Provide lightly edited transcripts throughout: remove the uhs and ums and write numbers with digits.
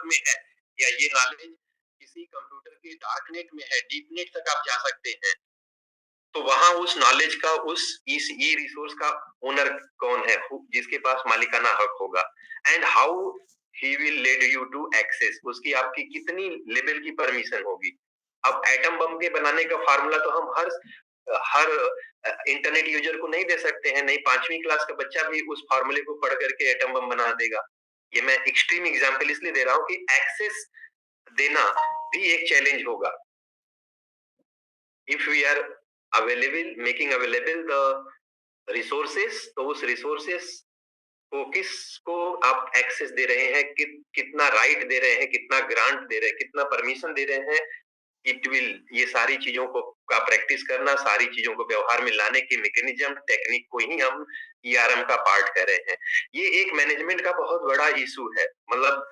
में है या ये नॉलेज किसी कंप्यूटर के डार्क नेट में है, डीप नेट तक आप जा सकते हैं, तो वहाँ उस नॉलेज का उस इस ई रिसोर्स का ओनर कौन है, जिसके पास मालिकाना हक होगा, and how he will lead you to access, उसकी आपकी कितनी लेवल की परमिशन होगी। अब एटम बम के बनाने का फार्मूला तो हम हर इंटरनेट यूजर को नहीं दे सकते हैं, नहीं 5वीं क्लास का बच्चा भी उस फार्मूले को पढ़ करके एटम बम बना देगा। ये मैं एक्सट्रीम एग्जांपल इसलिए दे रहा हूँ कि एक्सेस देना भी एक चैलेंज होगा। If we are available making available the resources, तो उस रिसोर्सेस को किसको आप एक्सेस दे रहे हैं, कितना राइट दे रहे हैं, कितना ग्रांट दे रहे हैं, कितना परमिशन दे रहे हैं, इट विल, ये सारी चीजों को का प्रैक्टिस करना, सारी चीजों को व्यवहार में लाने की मैकेनिज्म टेक्निक को ही हम ईआरएम का पार्ट कह रहे हैं। ये एक मैनेजमेंट का बहुत बड़ा इशू है, मतलब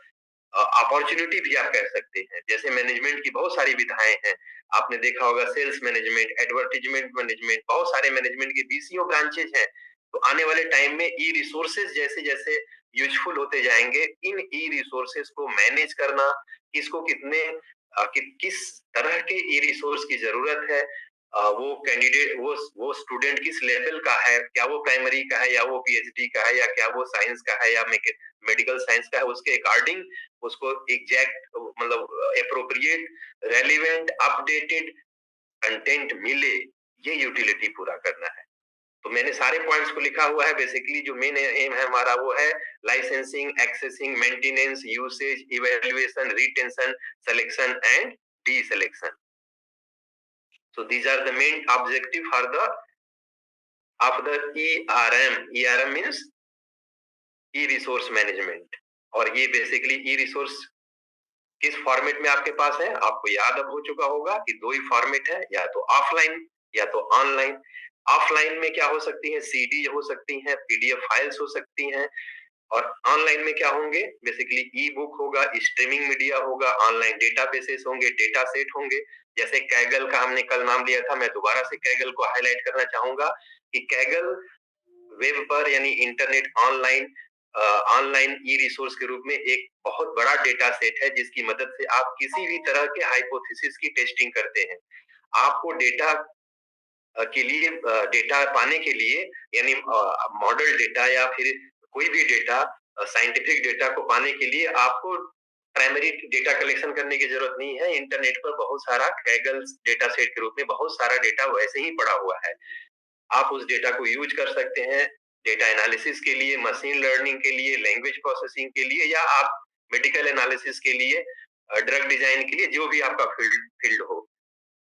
अपॉर्चुनिटी भी आप कह सकते हैं। जैसे मैनेजमेंट की बहुत सारी विधाएं हैं, आपने देखा होगा सेल्स मैनेजमेंट, एडवर्टाइजमेंट मैनेजमेंट, बहुत सारे मैनेजमेंट के बीसीओ ब्रांचेज हैं। तो आने वाले टाइम में ई रिसोर्सेज जैसे जैसे यूजफुल होते जाएंगे, इन ई रिसोर्सेज को मैनेज करना, किसको कितने किस तरह के ई रिसोर्स की जरूरत है, वो कैंडिडेट वो स्टूडेंट किस लेवल का है, क्या वो प्राइमरी का है या वो पीएचडी का है या क्या वो साइंस का है या मेडिकल साइंस का है, उसके अकॉर्डिंग उसको एग्जैक्ट मतलब एप्रोप्रिएट, रेलिवेंट, अपडेटेड कंटेंट मिले, ये यूटिलिटी पूरा करना है। तो मैंने सारे पॉइंट्स को लिखा हुआ है। बेसिकली जो मेन एम है हमारा वो है licensing, accessing, maintenance, usage, evaluation, retention, selection and deselection. So these are the main objective for the of the ERM. ERM means e resource management. और ये बेसिकली ई रिसोर्स किस format में आपके पास है, आपको याद अब हो चुका होगा कि दो ही फॉर्मेट है, या तो ऑफलाइन या तो ऑनलाइन। ऑफलाइन में क्या हो सकती है, सीडी हो सकती है, पीडीएफ फाइल्स हो सकती हैं, और ऑनलाइन में क्या होंगे, बेसिकली ई बुक होगा, स्ट्रीमिंग मीडिया होगा, ऑनलाइन डेटाबेसेस होंगे, डेटा सेट होंगे। जैसे कैगल का हमने कल नाम लिया था, मैं दोबारा से कैगल को हाईलाइट करना चाहूंगा कि कैगल वेब पर यानी internet online online e resource के रूप में एक बहुत बड़ा डेटा सेट है, जिसकी मदद से आप किसी भी तरह के हाइपोथेसिस की टेस्टिंग करते हैं। आपको डेटा के लिए डेटा पाने के लिए, यानी मॉडल डेटा या फिर कोई भी डेटा, साइंटिफिक डेटा को पाने के लिए आपको प्राइमरी डेटा कलेक्शन करने की जरूरत नहीं है। इंटरनेट पर बहुत सारा कैगल डेटा सेट के रूप में बहुत सारा डेटा वैसे ही पड़ा हुआ है। आप उस डेटा को यूज कर सकते हैं डेटा एनालिसिस के लिए, मशीन लर्निंग के लिए, लैंग्वेज प्रोसेसिंग के लिए, या आप मेडिकल एनालिसिस के लिए, ड्रग डिजाइन के लिए, जो भी आपका फील्ड फील्ड हो।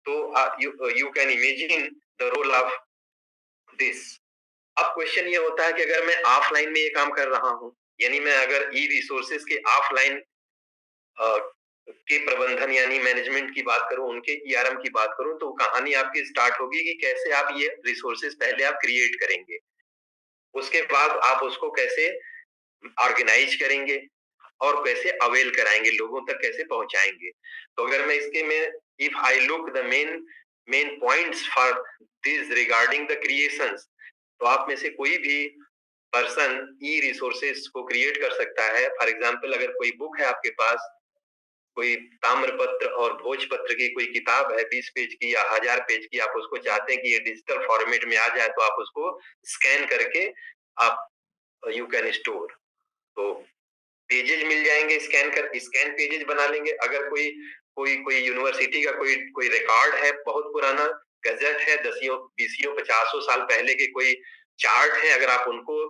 तो you can imagine the role of this. अब क्वेश्चन ये होता है कि अगर मैं ऑफलाइन में ये काम कर रहा हूँ, यानी मैं अगर ई रिसोर्सेज के ऑफलाइन के प्रबंधन यानी मैनेजमेंट की बात करूं, उनके ईआरएम की बात करूं, तो कहानी आपकी स्टार्ट होगी कि कैसे आप ये रिसोर्सेज पहले आप क्रिएट करेंगे, उसके बाद आप उसको कैसे ऑर्गेनाइज करेंगे और कैसे अवेल कराएंगे, लोगों तक कैसे पहुंचाएंगे। तो अगर मैं इसके में if I look the main points for this regarding the creations, तो आप में से कोई भी पर्सन ई रिसोर्सेस को क्रिएट कर सकता है। फॉर एग्जांपल, अगर कोई बुक है आपके पास, कोई ताम्रपत्र और भोजपत्र की कोई किताब है 20 पेज की या 1000 पेज की, आप उसको चाहते हैं कि ये डिजिटल फॉर्मेट में आ जाए, तो आप उसको स्कैन करके आप यू कैन स्टोर, तो पेजेज मिल जाएंगे, स्कैन पेजेज बना लेंगे। अगर कोई कोई कोई यूनिवर्सिटी का कोई कोई रिकॉर्ड है बहुत पुराना, गजट है, 10 20 50 साल पहले के कोई चार्ट है, अगर आप उनको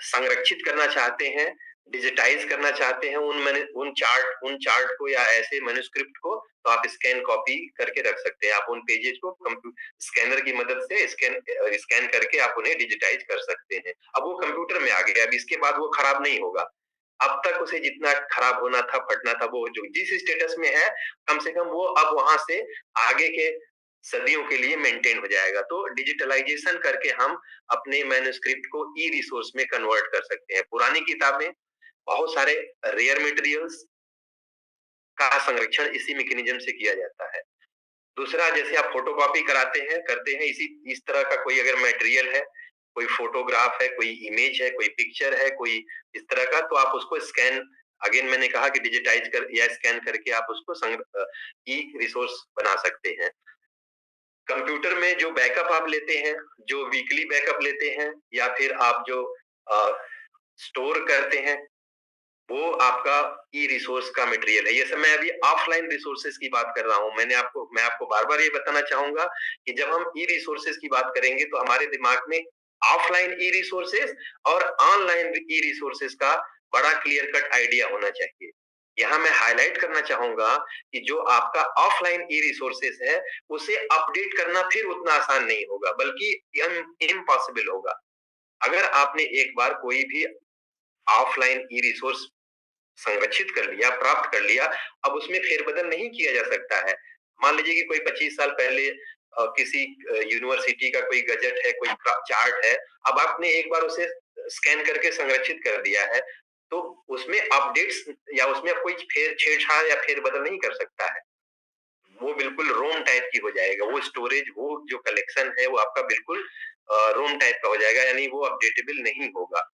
संरक्षित करना चाहते हैं, डिजिटाइज करना चाहते हैं उन चार्ट को या ऐसे मैन्युस्क्रिप्ट को, तो आप स्कैन कॉपी करके रख सकते हैं। आप उन पेजेज को स्कैनर की मदद से स्कैन करके आप उन्हें डिजिटाइज कर सकते हैं। अब वो कंप्यूटर में आ गया, अब इसके बाद वो खराब नहीं होगा। अब तक उसे जितना खराब होना था, फटना था, वो जो जिस स्टेटस में है, कम से कम वो अब वहां से आगे के सदियों के लिए मेंटेन हो जाएगा। तो डिजिटलाइजेशन करके हम अपने मैन्युस्क्रिप्ट को ई रिसोर्स में कन्वर्ट कर सकते हैं। पुरानी किताबें, बहुत सारे रेयर मटेरियल्स का संरक्षण इसी मैकेनिज्म से किया जाता है। दूसरा, जैसे आप फोटोकॉपी कराते हैं करते हैं, इसी इस तरह का कोई अगर मटेरियल है, कोई फोटोग्राफ है, कोई इमेज है, कोई पिक्चर है, कोई इस तरह का, तो आप उसको स्कैन अगेन मैंने कहा कि डिजिटाइज़ कर या स्कैन करके आप उसको ई रिसोर्स बना सकते हैं। कंप्यूटर में जो बैकअप आप लेते हैं, जो वीकली बैकअप लेते हैं या फिर आप जो अ, स्टोर करते हैं, वो आपका ई रिसोर्स का मटेरियल है। ये सब मैं अभी ऑफलाइन रिसोर्सेज की बात कर रहा हूँ। मैं आपको बार-बार ये बताना चाहूँगा कि जब हम ई रिसोर्सेज की बात करेंगे तो हमारे दिमाग में ऑफलाइन ई रिसोर्सेज और ऑनलाइन ई रिसोर्सेज का बड़ा क्लियर कट आइडिया होना चाहिए। यहाँ मैं हाइलाइट करना चाहूँगा कि जो आपका ऑफलाइन ई रिसोर्सेज है, उसे अपडेट करना फिर उतना आसान नहीं होगा, बल्कि इम्पॉसिबल होगा। अगर आपने एक बार कोई भी ऑफलाइन ई रिसोर्स संरक्षित कर लिया, प्राप्त कर लिया, अब उसमें फेरबदल नहीं किया जा सकता है। मान लीजिए कि कोई 25 साल पहले किसी यूनिवर्सिटी का कोई गज़ट है, कोई चार्ट है, अब आपने एक बार उसे स्कैन करके संरक्षित कर दिया है, तो उसमें अपडेट्स या उसमें कोई छेड़छाड़ या फेरबदल नहीं कर सकता है। वो बिल्कुल रोम टाइप की हो जाएगा, वो स्टोरेज, वो जो कलेक्शन है, वो आपका बिल्कुल रोम टाइप का हो जाएगा, यानी वो अपडेटेबल नहीं होगा।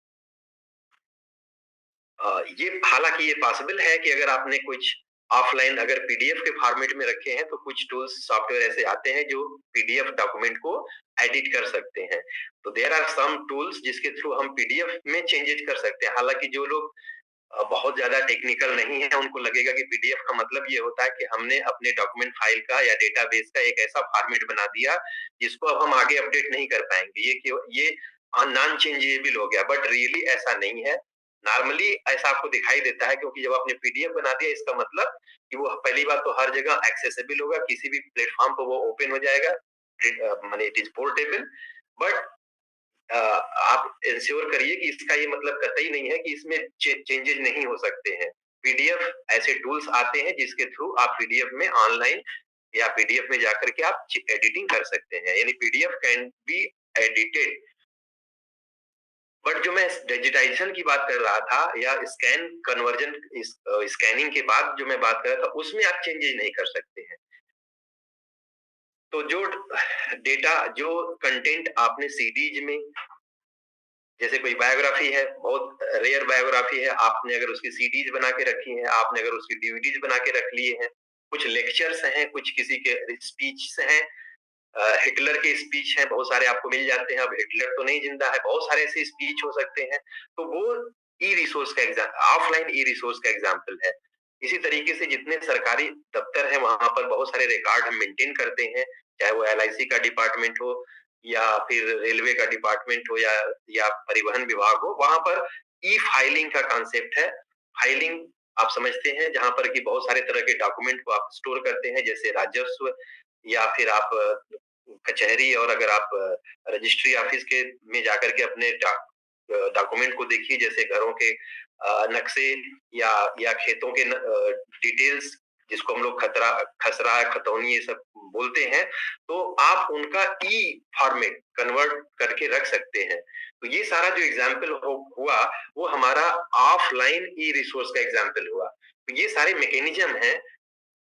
ये हालाँकि ये पॉसिबल है कि अगर आपने कुछ ऑफ़लाइन अगर पीडीएफ के फॉर्मेट में रखे हैं, तो कुछ टूल्स सॉफ्टवेयर ऐसे आते हैं जो पीडीएफ डॉक्यूमेंट को एडिट कर सकते हैं। तो देयर आर सम टूल्स जिसके थ्रू हम पीडीएफ में चेंजेज़ कर सकते हैं। हालाँकि जो लोग बहुत ज़्यादा टेक्निकल नहीं है, उनको लगेगा कि पीडीएफ का मतलब ये होता है कि हमने अपने डॉक्यूमेंट फाइल का या डेटाबेस का एक ऐसा फॉर्मेट बना दिया, जिसको अब हम आगे अपडेट नहीं कर पाएँगे। ये नॉन चेंजेबल हो गया, बट रियली ऐसा नहीं है। नॉर्मली ऐसा आपको दिखाई देता है, क्योंकि जब आपने पीडीएफ बना दिया, इसका मतलब कि वो पहली बात तो हर जगह एक्सेसिबल होगा, किसी भी प्लेटफ़ॉर्म पे वो ओपन हो जाएगा। माने इट इज़ पोर्टेबल, बट आप इंश्योर करिए कि इसका ये मतलब कतई नहीं है कि इसमें चेंजेस नहीं हो सकते हैं। पीडीएफ ऐसे टूल्स आते हैं जिसके थ्रू आप पीडीएफ में ऑनलाइन या पीडीएफ में जाकर के आप एडिटिंग कर सकते हैं, यानी PDF can be edited. But जो मैं डिजिटाइजेशन की बात कर रहा था या स्कैन कन्वर्जन, स्कैनिंग के बाद जो मैं बात कर रहा था, उसमें आप चेंजेस नहीं कर सकते हैं। तो जो डेटा, जो कंटेंट आपने सीडीज में, जैसे कोई बायोग्राफी है, बहुत रेयर बायोग्राफी है, आपने अगर उसकी सीडीज बना के रखी है, आपने अगर उसकी डीवीडीज बना के रख लिए हैं, कुछ लेक्चर्स हैं, कुछ किसी के स्पीच हैं, हिटलर के स्पीच हैं, बहुत सारे आपको मिल जाते हैं। अब हिटलर तो नहीं जिंदा है, बहुत सारे ऐसे स्पीच हो सकते हैं। तो वो ई रिसोर्स का एग्जाम, ऑफलाइन ई रिसोर्स का एग्जाम्पल है। इसी तरीके से जितने सरकारी दफ्तर हैं, वहां पर बहुत सारे रिकॉर्ड हम मेंटेन करते हैं, चाहे वो एलआईसी का डिपार्टमेंट हो या फिर रेलवे का डिपार्टमेंट हो या परिवहन विभाग हो, वहां पर ई फाइलिंग का कॉन्सेप्ट है। फाइलिंग आप समझते हैं, जहां पर कि बहुत सारे तरह के डॉक्यूमेंट को आप स्टोर करते हैं, जैसे राजस्व या फिर आप कचहरी, और अगर आप रजिस्ट्री ऑफिस के में जाकर के अपने डॉक्यूमेंट को देखिए, जैसे घरों के नक्शे या खेतों के डिटेल्स, जिसको हम लोग खसरा, खतौनी ये सब बोलते हैं, तो आप उनका ई फॉर्मेट कन्वर्ट करके रख सकते हैं। तो ये सारा जो एग्जाम्पल हुआ, वो हमारा ऑफलाइन ई रिसोर्स का एग्जाम्पल हुआ। तो ये सारे मैकेनिज्म हैं।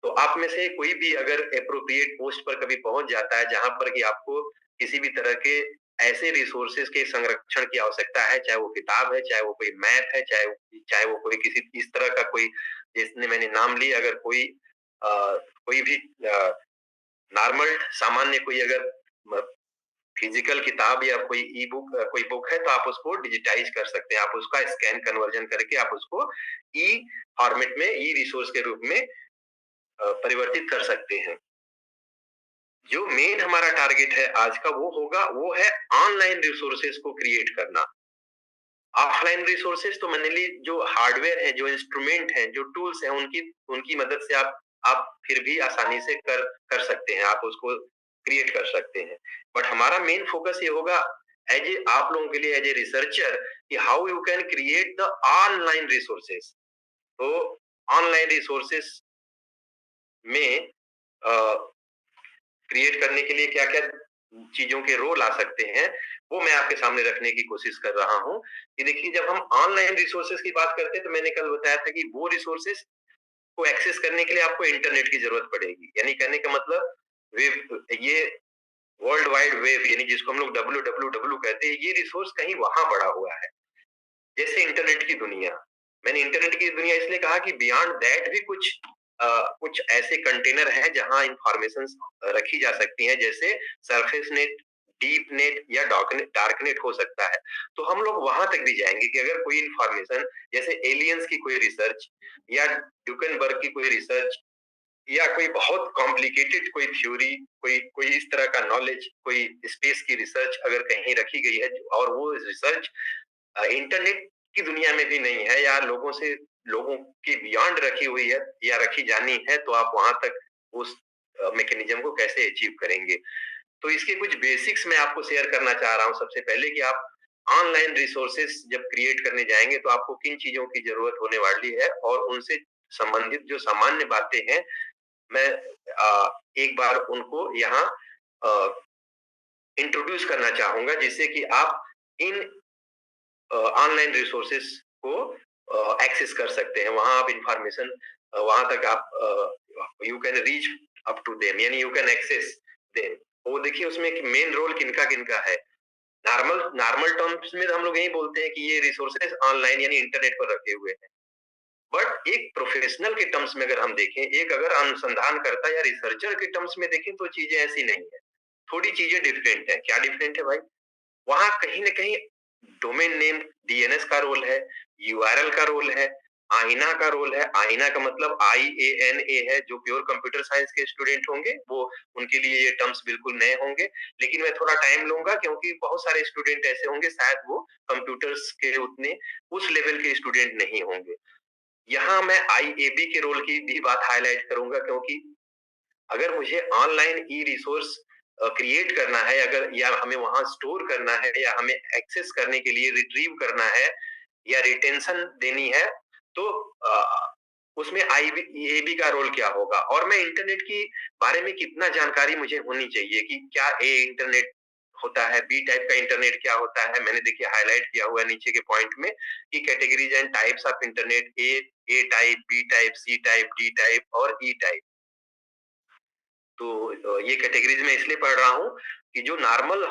तो आप में से कोई भी अगर एप्रोप्रिएट पोस्ट पर कभी पहुंच जाता है, जहां पर कि आपको किसी भी तरह के ऐसे रिसोर्सेज के संरक्षण की आवश्यकता है, चाहे वो किताब है, चाहे वो कोई मैप है, चाहे वो कोई किसी इस तरह का कोई, जिसने मैंने नाम लिया, अगर कोई कोई भी नॉर्मल सामान्य कोई अगर फिजिकल किताब या कोई ई बुक, कोई बुक है, तो आप उसको डिजिटाइज कर सकते हैं, आप उसका स्कैन कन्वर्जन करके आप उसको ई फॉर्मेट में, ई रिसोर्स के रूप में परिवर्तित कर सकते हैं। जो मेन हमारा टारगेट है आज का, वो होगा, वो है ऑनलाइन रिसोर्सेज को क्रिएट करना। ऑफलाइन रिसोर्सेज तो मैंने जो हार्डवेयर है, जो इंस्ट्रूमेंट है, जो टूल्स हैं, उनकी उनकी मदद से आप फिर भी आसानी से कर कर सकते हैं, आप उसको क्रिएट कर सकते हैं। बट हमारा मेन फोकस ये होगा, एज ए आप लोगों के लिए, एज ए रिसर्चर, कि how you can create the online resources. तो ऑनलाइन रिसोर्सेज में क्रिएट करने के लिए क्या-क्या चीज़ों के रोल आ सकते हैं, वो मैं आपके सामने रखने की कोशिश कर रहा हूँ। कि देखिए, जब हम ऑनलाइन रिसोर्सेज़ की बात करते हैं, तो मैंने कल बताया था कि वो रिसोर्सेज़ को एक्सेस करने के लिए आपको इंटरनेट की ज़रूरत पड़ेगी। यानी कहने का मतलब, वेब, ये वर्ल्ड वाइड वेब, यानी जिसको हम लोग डब्ल्यू कहते हैं, ये रिसोर्स कहीं वहाँ पड़ा हुआ है, जैसे इंटरनेट की दुनिया। मैंने इंटरनेट की दुनिया इसलिए कहा कि बियॉन्ड दैट भी अ, कुछ ऐसे कंटेनर हैं जहाँ इन्फॉर्मेशंस रखी जा सकती हैं, जैसे सरफेस नेट, डीप नेट या डार्क नेट हो सकता है। तो हम लोग वहाँ तक भी जाएँगे कि अगर कोई इन्फॉर्मेशन जैसे एलियंस की कोई रिसर्च या ड्यूकनबर्ग की कोई रिसर्च या कोई बहुत कॉम्प्लिकेटेड कोई थ्योरी, कोई कोई इस तरह का नॉलेज, कोई स्पेस की रिसर्च अगर कहीं रखी गई है और वो रिसर्च इंटरनेट की दुनिया में भी नहीं है या लोगों के बियॉन्ड रखी हुई है या रखी जानी है, तो आप वहां तक उस मैकेनिज्म को कैसे अचीव करेंगे। तो इसके कुछ बेसिक्स मैं आपको शेयर करना चाह रहा हूँ सबसे पहले कि आप ऑनलाइन रिसोर्सेस जब क्रिएट करने जाएंगे तो आपको किन चीजों की जरूरत होने वाली है और उनसे संबंधित जो सामान्य बातें हैं, मैं एक बार उनको यहाँ इंट्रोड्यूस करना चाहूंगा, जिससे कि आप इन ऑनलाइन रिसोर्सेस को एक्सेस कर सकते हैं। वहां आप इंफॉर्मेशन वहां तक आप you can reach up to them, यानी यू कैन एक्सेस देम। वो देखिए उसमें मेन रोल किनका किनका है। नॉर्मल नॉर्मल टर्म्स में हम लोग यही बोलते हैं कि ये रिसोर्सेस ऑनलाइन यानी इंटरनेट पर रखे हुए हैं। बट एक प्रोफेशनल के टर्म्स में अगर हम देखें, एक अगर अनुसंधानकर्ता या रिसर्चर के टर्म्स में देखें, तो चीजें ऐसी नहीं है। थोड़ी चीजें डिफरेंट है। क्या डिफरेंट है भाई? वहाँ कहीं न कहीं डोमेन नेम डीएनएस का रोल है, यूआरएल का रोल है, आईना का रोल है। आईना का मतलब आईएएनए है। जो प्योर कंप्यूटर साइंस के स्टूडेंट होंगे, वो उनके लिए ये टर्म्स बिल्कुल नए होंगे। लेकिन मैं थोड़ा टाइम लूँगा क्योंकि बहुत सारे स्टूडेंट ऐसे होंगे, शायद वो कंप्यूटर्स के उतने उस लेवल के स्टूडेंट नहीं होंगे। यहाँ मैं आईएबी के रोल की भी बात हाइलाइट करूँगा, क्योंकि अगर मुझे ऑनलाइन ई रिसोर्स क्रिएट करना है, अगर या हमें वहां स्टोर करना है या हमें एक्सेस करने के लिए रिट्रीव करना है या रिटेंशन देनी है, तो उसमें आईबी का रोल क्या होगा और मैं इंटरनेट की बारे में कितना जानकारी मुझे होनी चाहिए कि क्या ए इंटरनेट होता है, बी टाइप का इंटरनेट क्या होता है। मैंने देखिए हाईलाइट किया हुआ है नीचे के पॉइंट में कि categories and types of internet, A type, B type, C type, D type और ई टाइप। तो ये कैटेगरीज मैं इसलिए पढ़ रहा हूँ कि जो नॉर्मल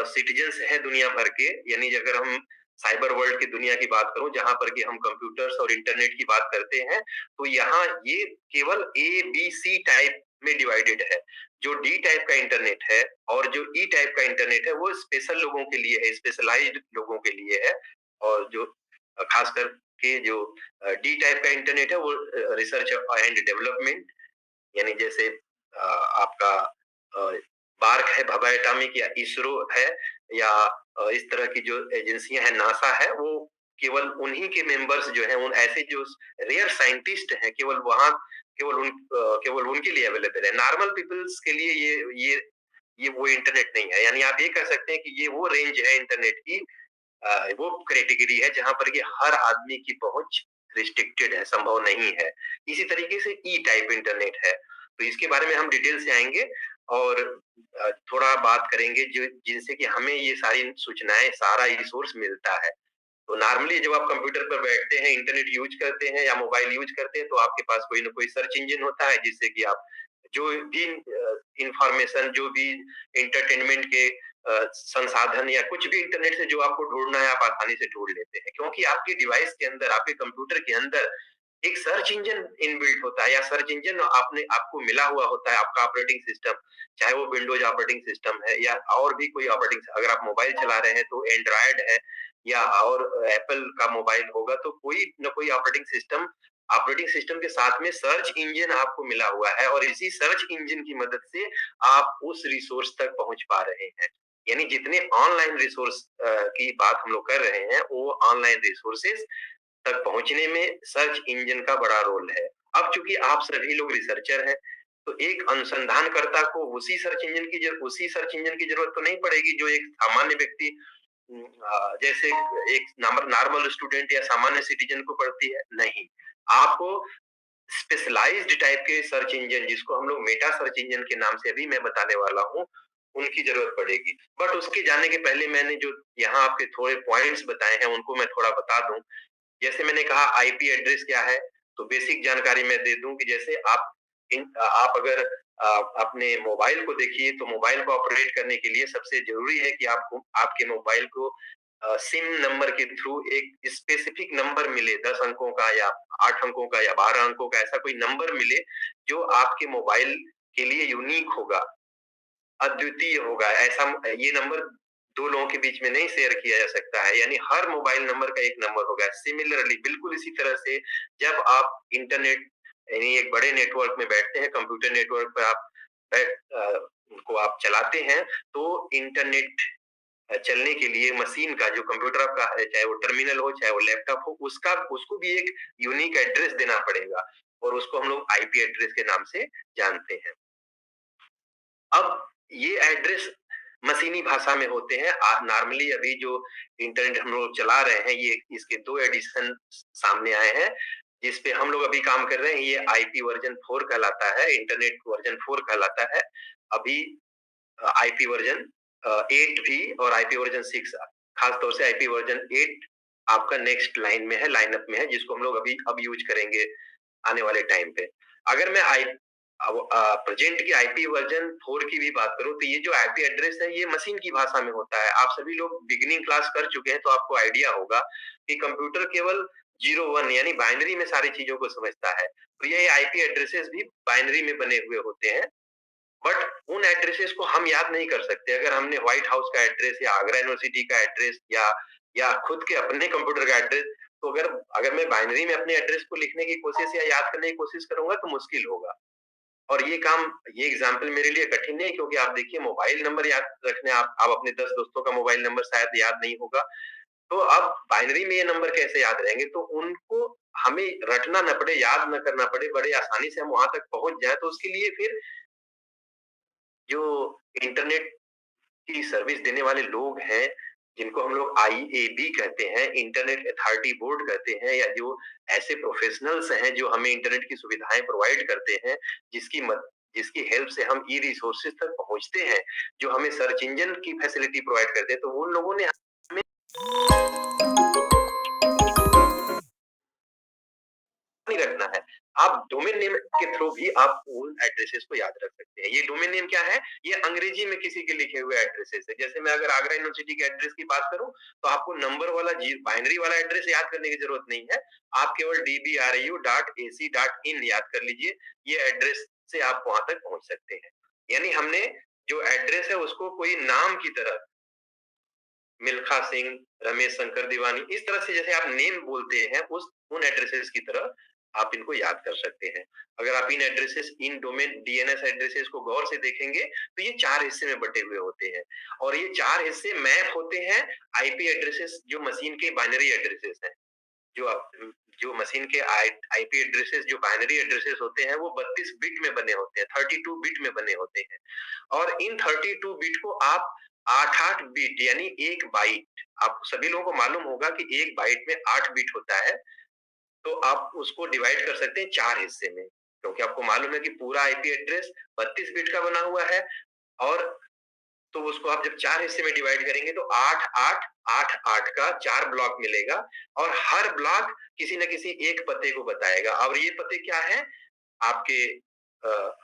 सिटीजन्स हैं दुनिया भर के, यानी अगर हम साइबर वर्ल्ड की दुनिया की बात करूं जहां पर कि हम कंप्यूटर्स और इंटरनेट की बात करते हैं, तो यहाँ ये केवल ए बी सी टाइप में डिवाइडेड है। जो डी टाइप का इंटरनेट है और जो ई टाइप का इंटरनेट है, वो स्पेशल लोगों के लिए है, स्पेशलाइज्ड लोगों के लिए है। और जो खास करके जो डी टाइप का इंटरनेट है, वो रिसर्च एंड डेवलपमेंट, यानी जैसे आपका अ, बार्क है, भभा एटॉमिक, या इसरो है, या इस तरह की जो एजेंसियां हैं, नासा है, वो केवल उन्हीं के मेंबर्स जो हैं, उन ऐसे जो रेयर साइंटिस्ट हैं, केवल उनके लिए अवेलेबल है। नॉर्मल पीपल्स के लिए ये वो इंटरनेट नहीं है। यानी आप ये कह सकते हैं कि ये वो रेंज है इंटरनेट की, वो कैटेगरी है जहां पर कि हर आदमी की पहुंच रिस्ट्रिक्टेड है, संभव नहीं है। इसी तरीके से ई टाइप इंटरनेट है। तो इसके बारे में हम डिटेल से आएंगे और थोड़ा बात करेंगे जो जिनसे कि हमें ये सारी सूचनाएं, सारा रिसोर्स मिलता है। तो नॉर्मली जब आप कंप्यूटर पर बैठते हैं, इंटरनेट यूज करते हैं या मोबाइल यूज करते हैं, तो आपके पास कोई ना कोई सर्च इंजन होता है जिससे कि आप जो भी इंफॉर्मेशन, जो भी एंटरटेनमेंट के संसाधन या कुछ भी इंटरनेट से जो आपको ढूंढना है, आप आसानी से ढूंढ लेते हैं, क्योंकि आपके डिवाइस के अंदर, आपके कंप्यूटर के अंदर एक सर्च इंजन इनबिल्ट होता है, या सर्च इंजन आपने आपको मिला हुआ होता है, आपका ऑपरेटिंग सिस्टम, चाहे वो विंडोज ऑपरेटिंग सिस्टम है या और भी कोई ऑपरेटिंग, अगर आप मोबाइल चला रहे हैं तो एंड्रॉयड है या और एप्पल का मोबाइल होगा, तो कोई ना कोई ऑपरेटिंग सिस्टम के साथ में सर्च इंजन आपको मिला हुआ है और इसी सर्च इंजन की मदद से आप उस रिसोर्स तक पहुंच पा रहे हैं। यानी जितने ऑनलाइन रिसोर्स की बात हम लोग कर रहे हैं, वो ऑनलाइन रिसोर्सेज तक पहुंचने में सर्च इंजन का बड़ा रोल है। अब चूंकि आप सभी लोग रिसर्चर हैं, तो एक अनुसंधानकर्ता को उसी सर्च इंजन की जरूरत तो नहीं पड़ेगी जो एक सामान्य व्यक्ति, जैसे एक नॉर्मल स्टूडेंट या सामान्य सिटीजन को पड़ती है। नहीं, आपको स्पेशलाइज्ड टाइप के सर्च इंजन, जिसको हम लोग मेटा सर्च इंजन के नाम से अभी मैं बताने वाला हूँ, उनकी जरूरत पड़ेगी। बट उसके जाने के पहले मैंने जो यहाँ आपके थोड़े पॉइंट्स बताए हैं, उनको मैं थोड़ा बता दूं। जैसे मैंने कहा आईपी एड्रेस क्या है, तो बेसिक जानकारी मैं दे दूं कि जैसे आप अगर अपने मोबाइल को देखिए, तो मोबाइल को ऑपरेट करने के लिए सबसे जरूरी है कि आपको आपके मोबाइल को सिम नंबर के थ्रू एक स्पेसिफिक नंबर मिले 10 अंकों का या 8 अंकों का या 12 अंकों का, ऐसा कोई नंबर मिले जो आपके मोबाइल के लिए यूनिक होगा, अद्वितीय होगा। ऐसा ये नंबर 2 लोगों के बीच में नहीं शेयर किया जा सकता है, यानी हर मोबाइल नंबर का एक नंबर होगा। सिमिलरली बिल्कुल इसी तरह से जब आप इंटरनेट यानी एक बड़े नेटवर्क में बैठते हैं, कंप्यूटर नेटवर्क पे आप बैठ को आप चलाते हैं, तो इंटरनेट चलने के लिए मशीन का जो कंप्यूटर आपका है, चाहे वो टर्मिनल हो, चाहे वो लैपटॉप हो, उसका उसको भी एक यूनिक एड्रेस देना पड़ेगा और उसको हम लोग आईपी एड्रेस के नाम से जानते हैं। अब ये एड्रेस मशीनी भाषा में होते हैं। नॉर्मली अभी जो इंटरनेट हम लोग चला रहे हैं, ये इसके 2 एडिशन सामने आए हैं, जिस पे हम लोग अभी काम कर रहे हैं। ये आईपी वर्जन 4 कहलाता है, इंटरनेट वर्जन 4 कहलाता है। अभी आईपी वर्जन 8 भी और आईपी वर्जन 6, खास तौर से आईपी वर्जन 8 आपका नेक्स्ट लाइन में है, लाइनअप में है, जिसको हम लोग अभी अब यूज करेंगे आने वाले टाइम पे। अगर मैं प्रेजेंट की आईपी वर्जन 4 की भी बात करूं, तो ये जो आईपी एड्रेस है, ये मशीन की भाषा में होता है। आप सभी लोग बिगिनिंग क्लास कर चुके हैं, तो आपको आइडिया होगा कि कंप्यूटर केवल 0-1 यानी बाइनरी में सारी चीजों को समझता है। तो ये आईपी एड्रेसेस भी बाइनरी में बने हुए होते हैं। बट उन एड्रेसेस को हम याद नहीं कर सकते। अगर हमने व्हाइट हाउस का एड्रेस या आगरा यूनिवर्सिटी का एड्रेस या खुद के अपने कंप्यूटर का एड्रेस, तो अगर अगर मैं बाइनरी में अपने एड्रेस को लिखने की कोशिश या याद करने की कोशिश करूंगा तो मुश्किल होगा। और ये एग्जाम्पल मेरे लिए कठिन नहीं है, क्योंकि आप देखिए मोबाइल नंबर याद रखने आप अपने 10 दोस्तों का मोबाइल नंबर शायद याद नहीं होगा। तो अब बाइनरी में ये नंबर कैसे याद रहेंगे? तो उनको हमें रटना ना पड़े, याद ना करना पड़े, बड़े आसानी से हम वहां तक पहुंच जाए, तो उसके लिए फिर जो इंटरनेट की सर्विस देने वाले लोग हैं, जिनको हम लोग आईएबी कहते हैं, इंटरनेट अथॉरिटी बोर्ड कहते हैं, या जो ऐसे प्रोफेशनल्स हैं जो हमें इंटरनेट की सुविधाएं प्रोवाइड करते हैं, जिसकी हेल्प से हम ई रिसोर्सेज तक पहुंचते हैं, जो हमें सर्च इंजन की फैसिलिटी प्रोवाइड करते हैं, तो उन लोगों ने हमें नहीं रखना है। आप डोमेन नेम के थ्रू भी आप उन एड्रेसेस को याद रख सकते हैं। ये डोमेन नेम क्या है? ये अंग्रेजी में किसी के लिखे हुए एड्रेसेस है। जैसे मैं अगर आगरा यूनिवर्सिटी के एड्रेस की बात करूं, तो आपको नंबर वाला जी बाइनरी वाला एड्रेस याद करने की जरूरत नहीं है। आप केवल dbru.ac.in याद कर लीजिए। ये एड्रेस से आप वहां तक पहुंच सकते हैं। यानी हमने जो एड्रेस है उसको कोई नाम की तरह, मिल्खा सिंह, रमेश शंकर दीवानी, इस तरह से जैसे आप नेम बोलते हैं, उस उन एड्रेसेस की तरह आप इनको याद कर सकते हैं। अगर आप इन डोमेन डीएनएस एड्रेसेस को गौर से देखेंगे, तो ये 4 हिस्से में बटे हुए होते हैं और ये 4 हिस्से मैप होते हैं आईपी एड्रेसेस, जो मशीन के बाइनरी एड्रेसेस हैं। जो आप जो मशीन के आईपी एड्रेसेस जो बाइनरी एड्रेसेस होते हैं, वो 32 बिट में बने होते हैं, 32 बिट में बने होते हैं। और इन 32 बिट को आप 8-8 बिट यानी 1 बाइट, आप सभी लोगों को मालूम होगा कि 1 बाइट में 8 बिट होता है, तो आप उसको डिवाइड कर सकते हैं 4 हिस्से में। क्योंकि आपको मालूम है कि पूरा आईपी एड्रेस 32 बिट का बना हुआ है, और तो उसको आप जब 4 हिस्से में डिवाइड करेंगे तो 8-8, 8-8 का 4 ब्लॉक मिलेगा, और हर ब्लॉक किसी न किसी एक पते को बताएगा। और ये पते क्या है? आपके अ,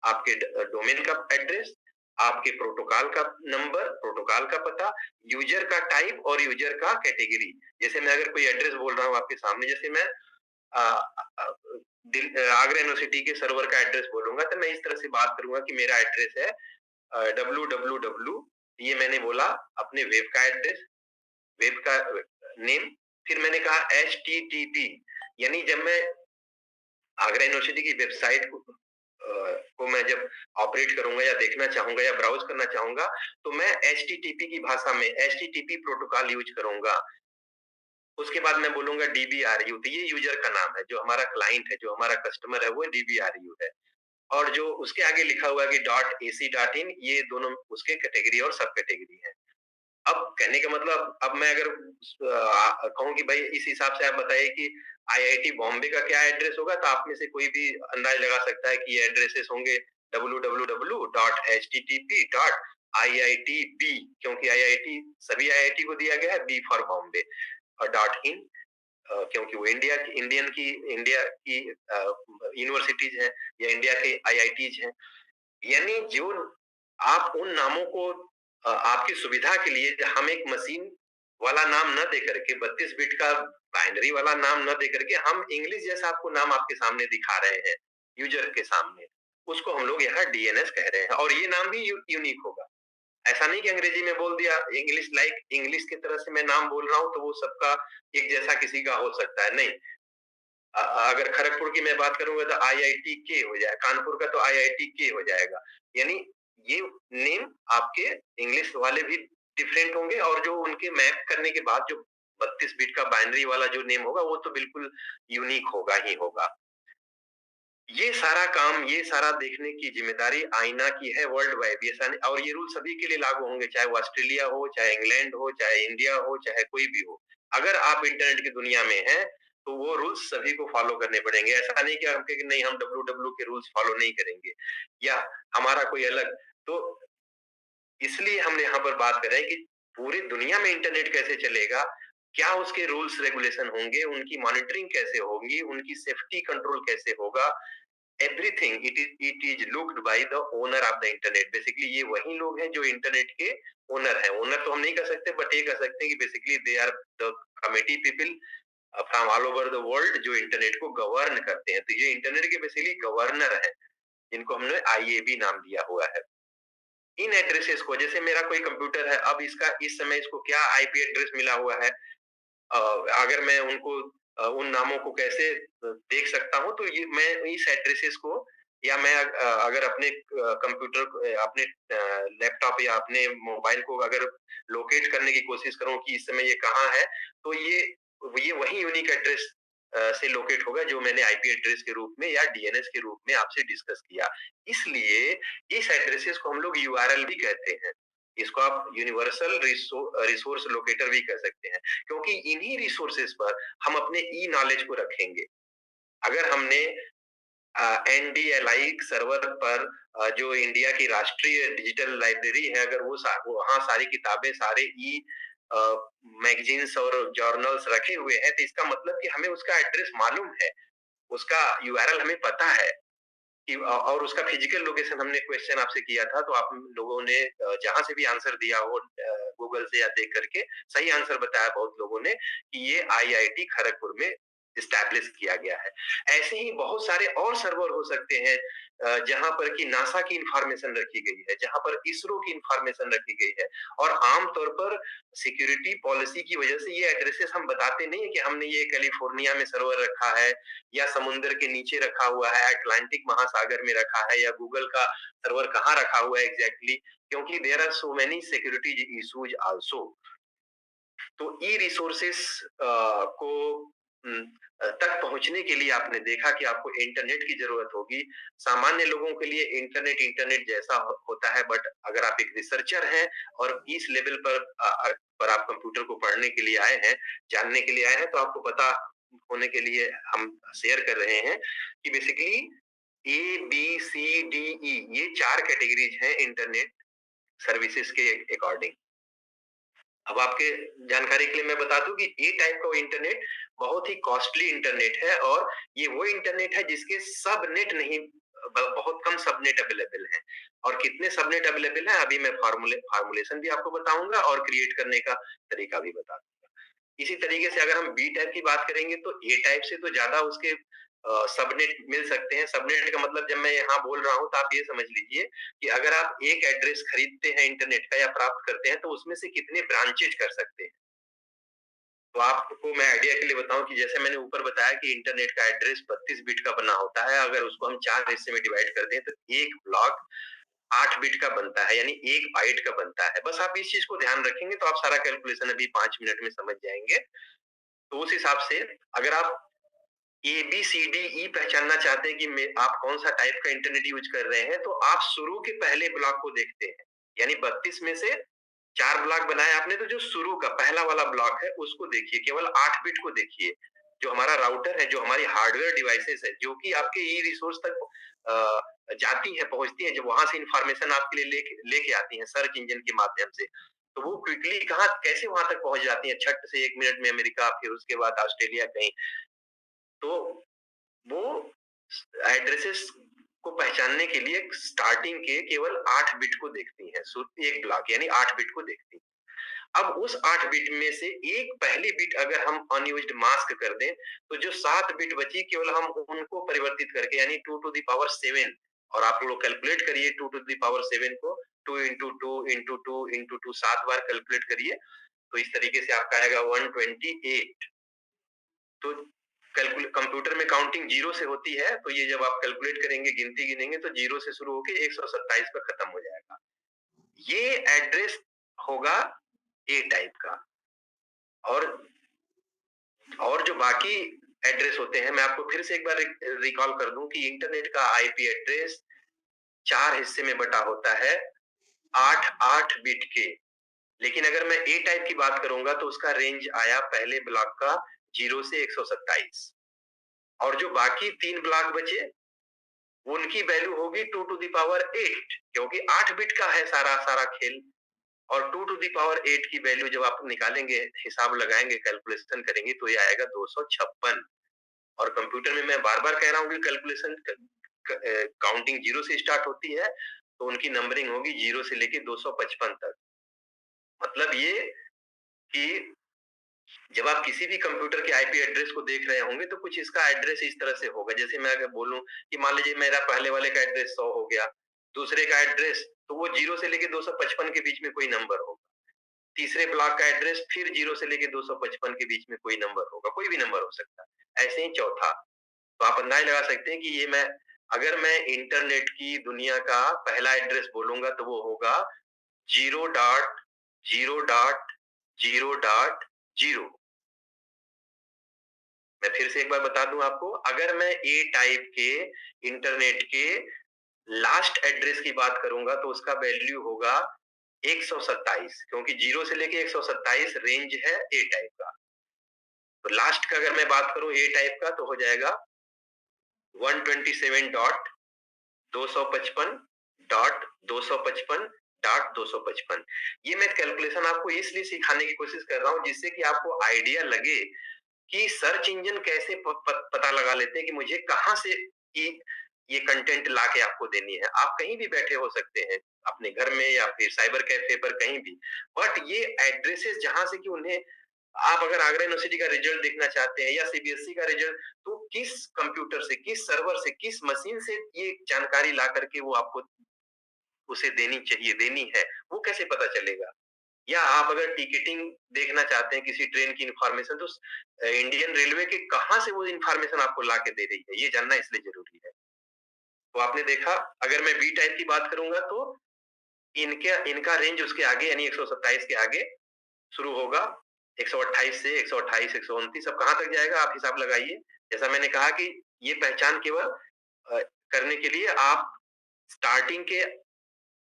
आपके डोमेन का एड्रेस, आपके प्रोटोकॉल का नंबर, प्रोटोकॉल का पता, यूजर का टाइप और यूजर का कैटेगरी। जैसे मैं अगर कोई एड्रेस बोल रहा हूँ आपके सामने, जैसे मैं आगरा यूनिवर्सिटी के सर्वर का एड्रेस बोलूंगा, तो मैं इस तरह से बात करूंगा कि मेरा एड्रेस है www, ये मैंने बोला अपने वेब का एड्रेस, वेब का नेम। फिर मैंने कहा HTTP, यानी जब मैं आगरा यूनिवर्सिटी की वेबसाइट को मैं जब ऑपरेट करूंगा या देखना चाहूंगा या ब्राउज करना चाहूंगा, तो मैं HTTP की भाषा में HTTP प्रोटोकॉल यूज करूंगा। उसके बाद मैं बोलूंगा DBRU, तो ये यूजर का नाम है, जो हमारा क्लाइंट है, जो हमारा कस्टमर है, वो DBRU है। और जो उसके आगे लिखा हुआ है कि .ac.in, ये दोनों उसके कैटेगरी और सब कैटेगरी है। अब कहने का मतलब, अब मैं अगर कहूँ कि भाई इस हिसाब से आप बताइए कि आईआईटी बॉम्बे का क्या एड्रेस होगा, तो आप में से कोई भी अंदाज लगा सकता है कि ये एड्रेसेस होंगे www.http.iitb, क्योंकि आईआईटी सभी आईआईटी को दिया गया है, बी फॉर बॉम्बे, और .in क्योंकि वो इंडिया की यूनिवर्सिटीज हैं या इंडिया के आईआईटीज हैं। यानी जो आप उन नामों को आपकी सुविधा के लिए हम एक मशीन वाला नाम न दे करके 32 बिट का बाइनरी वाला नाम न दे करके हम इंग्लिश जैसा आपको नाम आपके सामने दिखा रहे हैं, यूज़र के सामने। उसको हम लोग यहाँ डीएनएस कह रहे हैं और ये नाम भी यूनिक होगा। ऐसा नहीं कि अंग्रेजी में बोल दिया, इंग्लिश की तरह से मैं नाम बोल रहा हूँ तो वो सबका एक जैसा किसी का हो सकता है, नहीं। अगर खड़गपुर की मैं बात करूँगा तो आईआईटी के हो जाए, कानपुर का तो आईआईटी के हो जाएगा। यानी ये नेम आपके इंग्लिश वाले भी डिफरेंट होंगे और जो उनके मैप करने के बाद जो 32 बिट का बाइनरी वाला जो नेम होगा वो तो बिल्कुल यूनिक होगा ही होगा। ये सारा काम, ये सारा देखने की ज़िम्मेदारी आईना की है वर्ल्ड वाइड। ये सन और ये रूल सभी के लिए लागू होंगे, चाहे वो ऑस्ट्रेलिया हो, चाहे इंग्लैंड हो, चाहे इंडिया हो, चाहे कोई भी हो। अगर आप इंटरनेट की दुनिया में हैं, तो वो रूल्स सभी को फॉलो करने पड़ेंगे। ऐसा नहीं कि हम कहें कि नहीं हम डब्ल्यू-डब्ल्यू के रूल्स फॉलो नहीं करेंगे या हमारा कोई अलग तो इसलिए हम यहाँ पर बात कर रहे हैं कि पूरी दुनिया में इंटरनेट कैसे चलेगा, क्या उसके रूल्स रेगुलेशन होंगे, उनकी मॉनिटरिंग कैसे होगी, उनकी सेफ्टी कंट्रोल कैसे होगा, everything it is looked by the owner of the internet. Basically ये वही लोग हैं जो इंटरनेट के ओनर हैं। ओनर तो हम नहीं कह सकते बट ये कह सकते हैं कि basically they are the committee people from all over the world जो इंटरनेट को गवर्न करते हैं। तो ये इंटरनेट के बेसिकली गवर्नर हैं, जिनको हमने आईएबी नाम दिया हुआ है। इन एड्रेसेस को जैसे मेरा कोई कंप्यूटर है, अब इसका इस समय इसको क्या आईपी एड्रेस मिला हुआ है, अ, अगर मैं उनको उन नामों को कैसे देख सकता हूँ, तो ये मैं इस एड्रेसेस को या मैं अगर अपने कंप्यूटर को अपने लैपटॉप या अपने मोबाइल को अगर लोकेट करने की कोशिश करूँ कि इस समय ये कहाँ है, तो ये वही यूनिक एड्रेस से लोकेट होगा जो मैंने आईपी एड्रेस के रूप में या डीएनएस के रूप में आपसे डिस्कस किया। इसलिए इस एड्रेसेस को हम लोग यूआरएल भी कहते हैं। इसको आप यूनिवर्सल रिसोर्स लोकेटर भी कह सकते हैं। क्योंकि इन्हीं रिसोर्सेज पर हम अपने ई नॉलेज को रखेंगे। अगर हमने एनडीएलआई सर्वर पर जो इंडिया की राष्ट्रीय डिजिटल लाइब्रेरी है, अगर वहाँ सारी किताबें, सारे ई मैगजीन्स और जर्नल्स रखे हुए हैं, तो इसका मतलब कि हमें उसका एड्रेस मालूम है, उसका यूआरएल हमें पता है। कि और उसका फिजिकल लोकेशन हमने क्वेश्चन आपसे किया था, तो आप लोगों ने जहाँ से भी आंसर दिया हो गूगल से या देख करके सही आंसर बताया बहुत लोगों ने कि ये आईआईटी खड़गपुर में इस्टैब्लिश किया गया है। ऐसे ही बहुत सारे और सर्वर हो सकते हैं जहाँ पर कि नासा की इंफॉर्मेशन रखी गई है, जहाँ पर इसरो की इंफॉर्मेशन रखी गई है और आम तौर पर सिक्योरिटी पॉलिसी की वजह से ये एड्रेसेस हम बताते नहीं है कि हमने ये कैलिफोर्निया में सर्वर रखा है या समुद्र के नीचे रखा हुआ है, अटलांटिक महासागर में रखा है या गूगल का सर्वर कहाँ रखा हुआ है एग्जैक्टली, क्योंकि there are so many security issues also. तो ई रिसोर्सेस को तक पहुंचने के लिए आपने देखा कि आपको इंटरनेट की जरूरत होगी। सामान्य लोगों के लिए इंटरनेट इंटरनेट जैसा होता है, बट अगर आप एक रिसर्चर हैं और इस लेवल पर आप कंप्यूटर को पढ़ने के लिए आए हैं, जानने के लिए आए हैं, तो आपको पता होने के लिए हम शेयर कर रहे हैं कि basically A B C D E ये चार कैटेगरीज हैं इंटरनेट सर्विसेज के अकॉर्डिंग। अब आपके जानकारी के लिए मैं बता दूं कि ए टाइप का इंटरनेट बहुत ही कॉस्टली इंटरनेट है और ये वो इंटरनेट है जिसके सब नेट नहीं बहुत कम सबनेट अवेलेबल हैं। और कितने सबनेट अवेलेबल हैं अभी मैं फार्मूलेशन भी आपको बताऊंगा और क्रिएट करने का तरीका भी बता दूंगा। इसी तरीके से अगर हम बी टाइप की बात करेंगे तो ए टाइप से तो ज्यादा उसके सबनेट मिल सकते हैं। सबनेट का मतलब जब मैं यहाँ बोल रहा हूँ तो आप ये समझ लीजिए कि अगर आप एक एड्रेस खरीदते हैं इंटरनेट का या प्राप्त करते हैं तो उसमें से कितने ब्रांचेज कर सकते हैं। तो आपको मैं आइडिया के लिए बताऊं कि जैसे मैंने ऊपर बताया कि इंटरनेट का एड्रेस 32 बिट का बना होता है, अगर उसको हम 4 हिस्से में डिवाइड कर दें तो एक ब्लॉक 8 बिट का बनता है, यानी 1 बाइट का बनता है। बस आप इस चीज को ध्यान रखेंगे तो आप सारा कैलकुलेशन अभी 5 मिनट में समझ जाएंगे। तो उस हिसाब से अगर आप ए बी सी डी ई पहचानना चाहते हैं कि आप कौन सा टाइप का इंटरनेट यूज कर रहे हैं, तो आप शुरू के पहले ब्लॉक को देखते हैं। यानी 32 में से 4 ब्लॉक बनाए आपने, तो जो शुरू का पहला वाला ब्लॉक है उसको देखिए, केवल 8 बिट को देखिए। जो हमारा राउटर है, जो हमारी हार्डवेयर डिवाइसेस है, जो कि आपके ई रिसोर्स तक जाती है, पहुंचती है, जब वहां से इंफॉर्मेशन आपके लिए लेके लेके आती है सर्च इंजन के माध्यम से, तो वो क्विकली कहाँ कैसे वहां तक पहुंच जाती है, छट से 1 मिनट में अमेरिका, फिर उसके बाद ऑस्ट्रेलिया कहीं। तो वो एड्रेसेस को पहचानने के लिए स्टार्टिंग के केवल 8 बिट को देखती हैं। एक ब्लॉक यानी 8 बिट को देखती हैं। अब उस 8 बिट में से एक पहली बिट अगर हम अनयूज्ड मास्क कर दें, तो जो 7 बिट बची केवल हम उनको परिवर्तित करके यानी 2 टू द पावर 7 और आप लोग कैलकुलेट करिए 2 टू द पावर 7 को 2 इंटू 2 इंटू 2 इंटू 2 7 बार कैलकुलेट करिए, तो इस तरीके से आपका आएगा 128। तो कंप्यूटर में काउंटिंग जीरो से होती है, तो ये जब आप कैलकुलेट करेंगे, गिनती गिनेंगे तो जीरो से शुरू होके 127 पर खत्म हो जाएगा। ये एड्रेस होगा ए टाइप का। और जो बाकी एड्रेस होते हैं, मैं आपको फिर से एक बार रिकॉल कर दूं कि इंटरनेट का आईपी एड्रेस 4 हिस्से में बटा होता है 8-8 बिट के। लेकिन अगर मैं ए टाइप की बात करूंगा तो उसका रेंज आया पहले ब्लॉक का 0 से 127 और जो बाकी 3 ब्लॉक बचे उनकी वैल्यू होगी 2 टू द पावर 8 क्योंकि 8 बिट का है सारा खेल। और 2 टू द पावर 8 की वैल्यू जब आप निकालेंगे, हिसाब लगाएंगे, कैलकुलेशन करेंगे तो ये आएगा 256। और कंप्यूटर में मैं बार-बार कह रहा हूँ कि कैलकुलेशन काउंटिंग जीरो से स्टार्ट होती है, तो उनकी नंबरिंग होगी 0 से लेके 255 तक। मतलब ये कि जब आप किसी भी कंप्यूटर के आईपी एड्रेस को देख रहे होंगे तो कुछ इसका एड्रेस इस तरह से होगा। जैसे मैं अगर बोलूं कि मान लीजिए मेरा पहले वाले का एड्रेस 100 हो गया, दूसरे का एड्रेस तो वो 0 से लेके 255 के बीच में कोई नंबर होगा। तीसरे ब्लॉक का एड्रेस फिर 0 से लेके 255 के बीच में कोई नंबर होगा, कोई भी नंबर हो सकता है। ऐसे ही चौथा, तो आप अंदाजा लगा सकते हैं कि ये अगर मैं इंटरनेट की दुनिया का पहला एड्रेस बोलूंगा तो वो होगा 0.0.0.0। मैं फिर से एक बार बता दूं आपको, अगर मैं ए टाइप के इंटरनेट के लास्ट एड्रेस की बात करूंगा तो उसका वैल्यू होगा 127 क्योंकि 0 से लेके 127 रेंज है ए टाइप का। तो लास्ट का अगर मैं बात करूं ए टाइप का तो हो जाएगा 127.255.255.255। ये मैं कैलकुलेशन आपको इसलिए सिखाने की कोशिश कर रहा हूं जिससे कि आपको आइडिया लगे कि सर्च इंजन कैसे पता लगा लेते हैं कि मुझे कहां से ये कंटेंट लाके आपको देनी है। आप कहीं भी बैठे हो सकते हैं, अपने घर में या फिर साइबर कैफे पर कहीं भी, बट ये एड्रेसेस जहां से कि उन्हें आप अगर आगरा यूनिवर्सिटी का रिजल्ट देखना चाहते हैं या सीबीएसई का रिजल्ट, तो किस कंप्यूटर से, किस सर्वर से, किस मशीन से ये जानकारी ला करके वो आपको उसे देनी चाहिए, देनी है, वो कैसे पता चलेगा? या आप अगर टिकटिंग देखना चाहते हैं किसी ट्रेन की इंफॉर्मेशन, तो इंडियन रेलवे के कहां से वो इंफॉर्मेशन आपको ला के दे रही है, ये जानना इसलिए जरूरी है। तो आपने देखा, अगर मैं बी टाइप की बात करूंगा तो इनके इनका रेंज उसके आगे यानी 127 के आगे शुरू होगा। 128 से 128, 129 अब कहां तक जाएगा आप हिसाब लगाइए। जैसा मैंने कहा कि ये पहचान केवल करने के लिए आप स्टार्टिंग के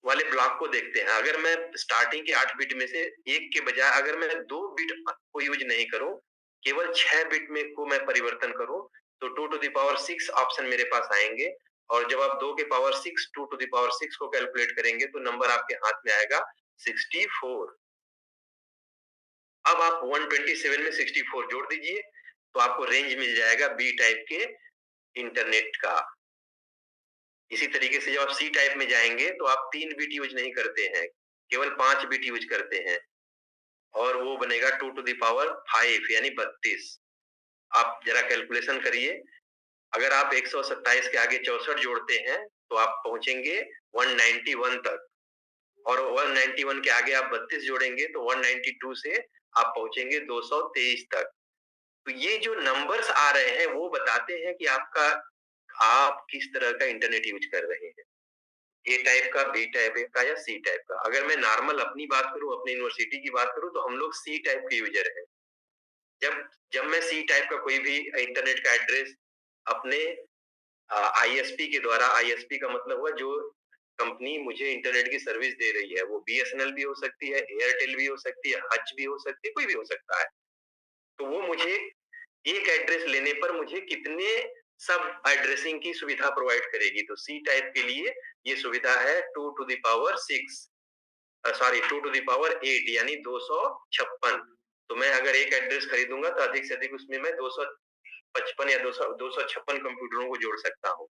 वाले ब्लॉक को देखते हैं। अगर मैं स्टार्टिंग के 8 बिट में से एक के बजाय अगर मैं 2 बिट को यूज नहीं करूं, केवल 6 बिट में को मैं परिवर्तन करूं, तो 2 टू द पावर 6 ऑप्शन मेरे पास आएंगे। और जब आप 2 के पावर 6 2 टू द पावर 6 को कैलकुलेट करेंगे तो नंबर आपके हाथ में आएगा 64। अब आप 127 में 64 जोड़ दीजिए तो आपको रेंज मिल जाएगा बी टाइप के इंटरनेट का। इसी तरीके से जब आप सी टाइप में जाएंगे तो आप 3 बिट यूज नहीं करते हैं, केवल 5 बिट यूज करते हैं और वो बनेगा 2 टू द पावर 5 यानी 32। आप जरा कैलकुलेशन करिए, अगर आप 127 के आगे 64 जोड़ते हैं तो आप पहुंचेंगे 191 तक और 191 के आगे आप 32 जोड़ेंगे तो 192 से आप पहुंचेंगे 223 तक। तो ये जो नंबर्स आ रहे हैं वो बताते हैं कि आप किस तरह का इंटरनेट यूज कर रहे हैं, ए टाइप का, बी टाइप का या सी टाइप का। अगर मैं नॉर्मल अपनी बात करूं, अपनी यूनिवर्सिटी की बात करूं, तो हम लोग सी टाइप के यूजर हैं। जब जब मैं सी टाइप का कोई भी इंटरनेट का एड्रेस अपने आईएसपी के द्वारा, आईएसपी का मतलब हुआ जो कंपनी मुझे इंटरनेट की सर्विस दे रही है, वो बीएसएनएल भी हो सकती है, एयरटेल भी हो सकती है, हच भी हो सकती है, कोई भी हो सकता है। तो वो मुझे एक एड्रेस लेने पर मुझे कितने सब एड्रेसिंग की सुविधा प्रोवाइड करेगी। तो सी टाइप के लिए ये सुविधा है 2 to the power 6, sorry 2 to the power 8 यानी 256। तो मैं अगर एक एड्रेस खरीदूंगा तो अधिक से अधिक उसमें मैं 255 या 256 कंप्यूटरों को जोड़ सकता हूँ।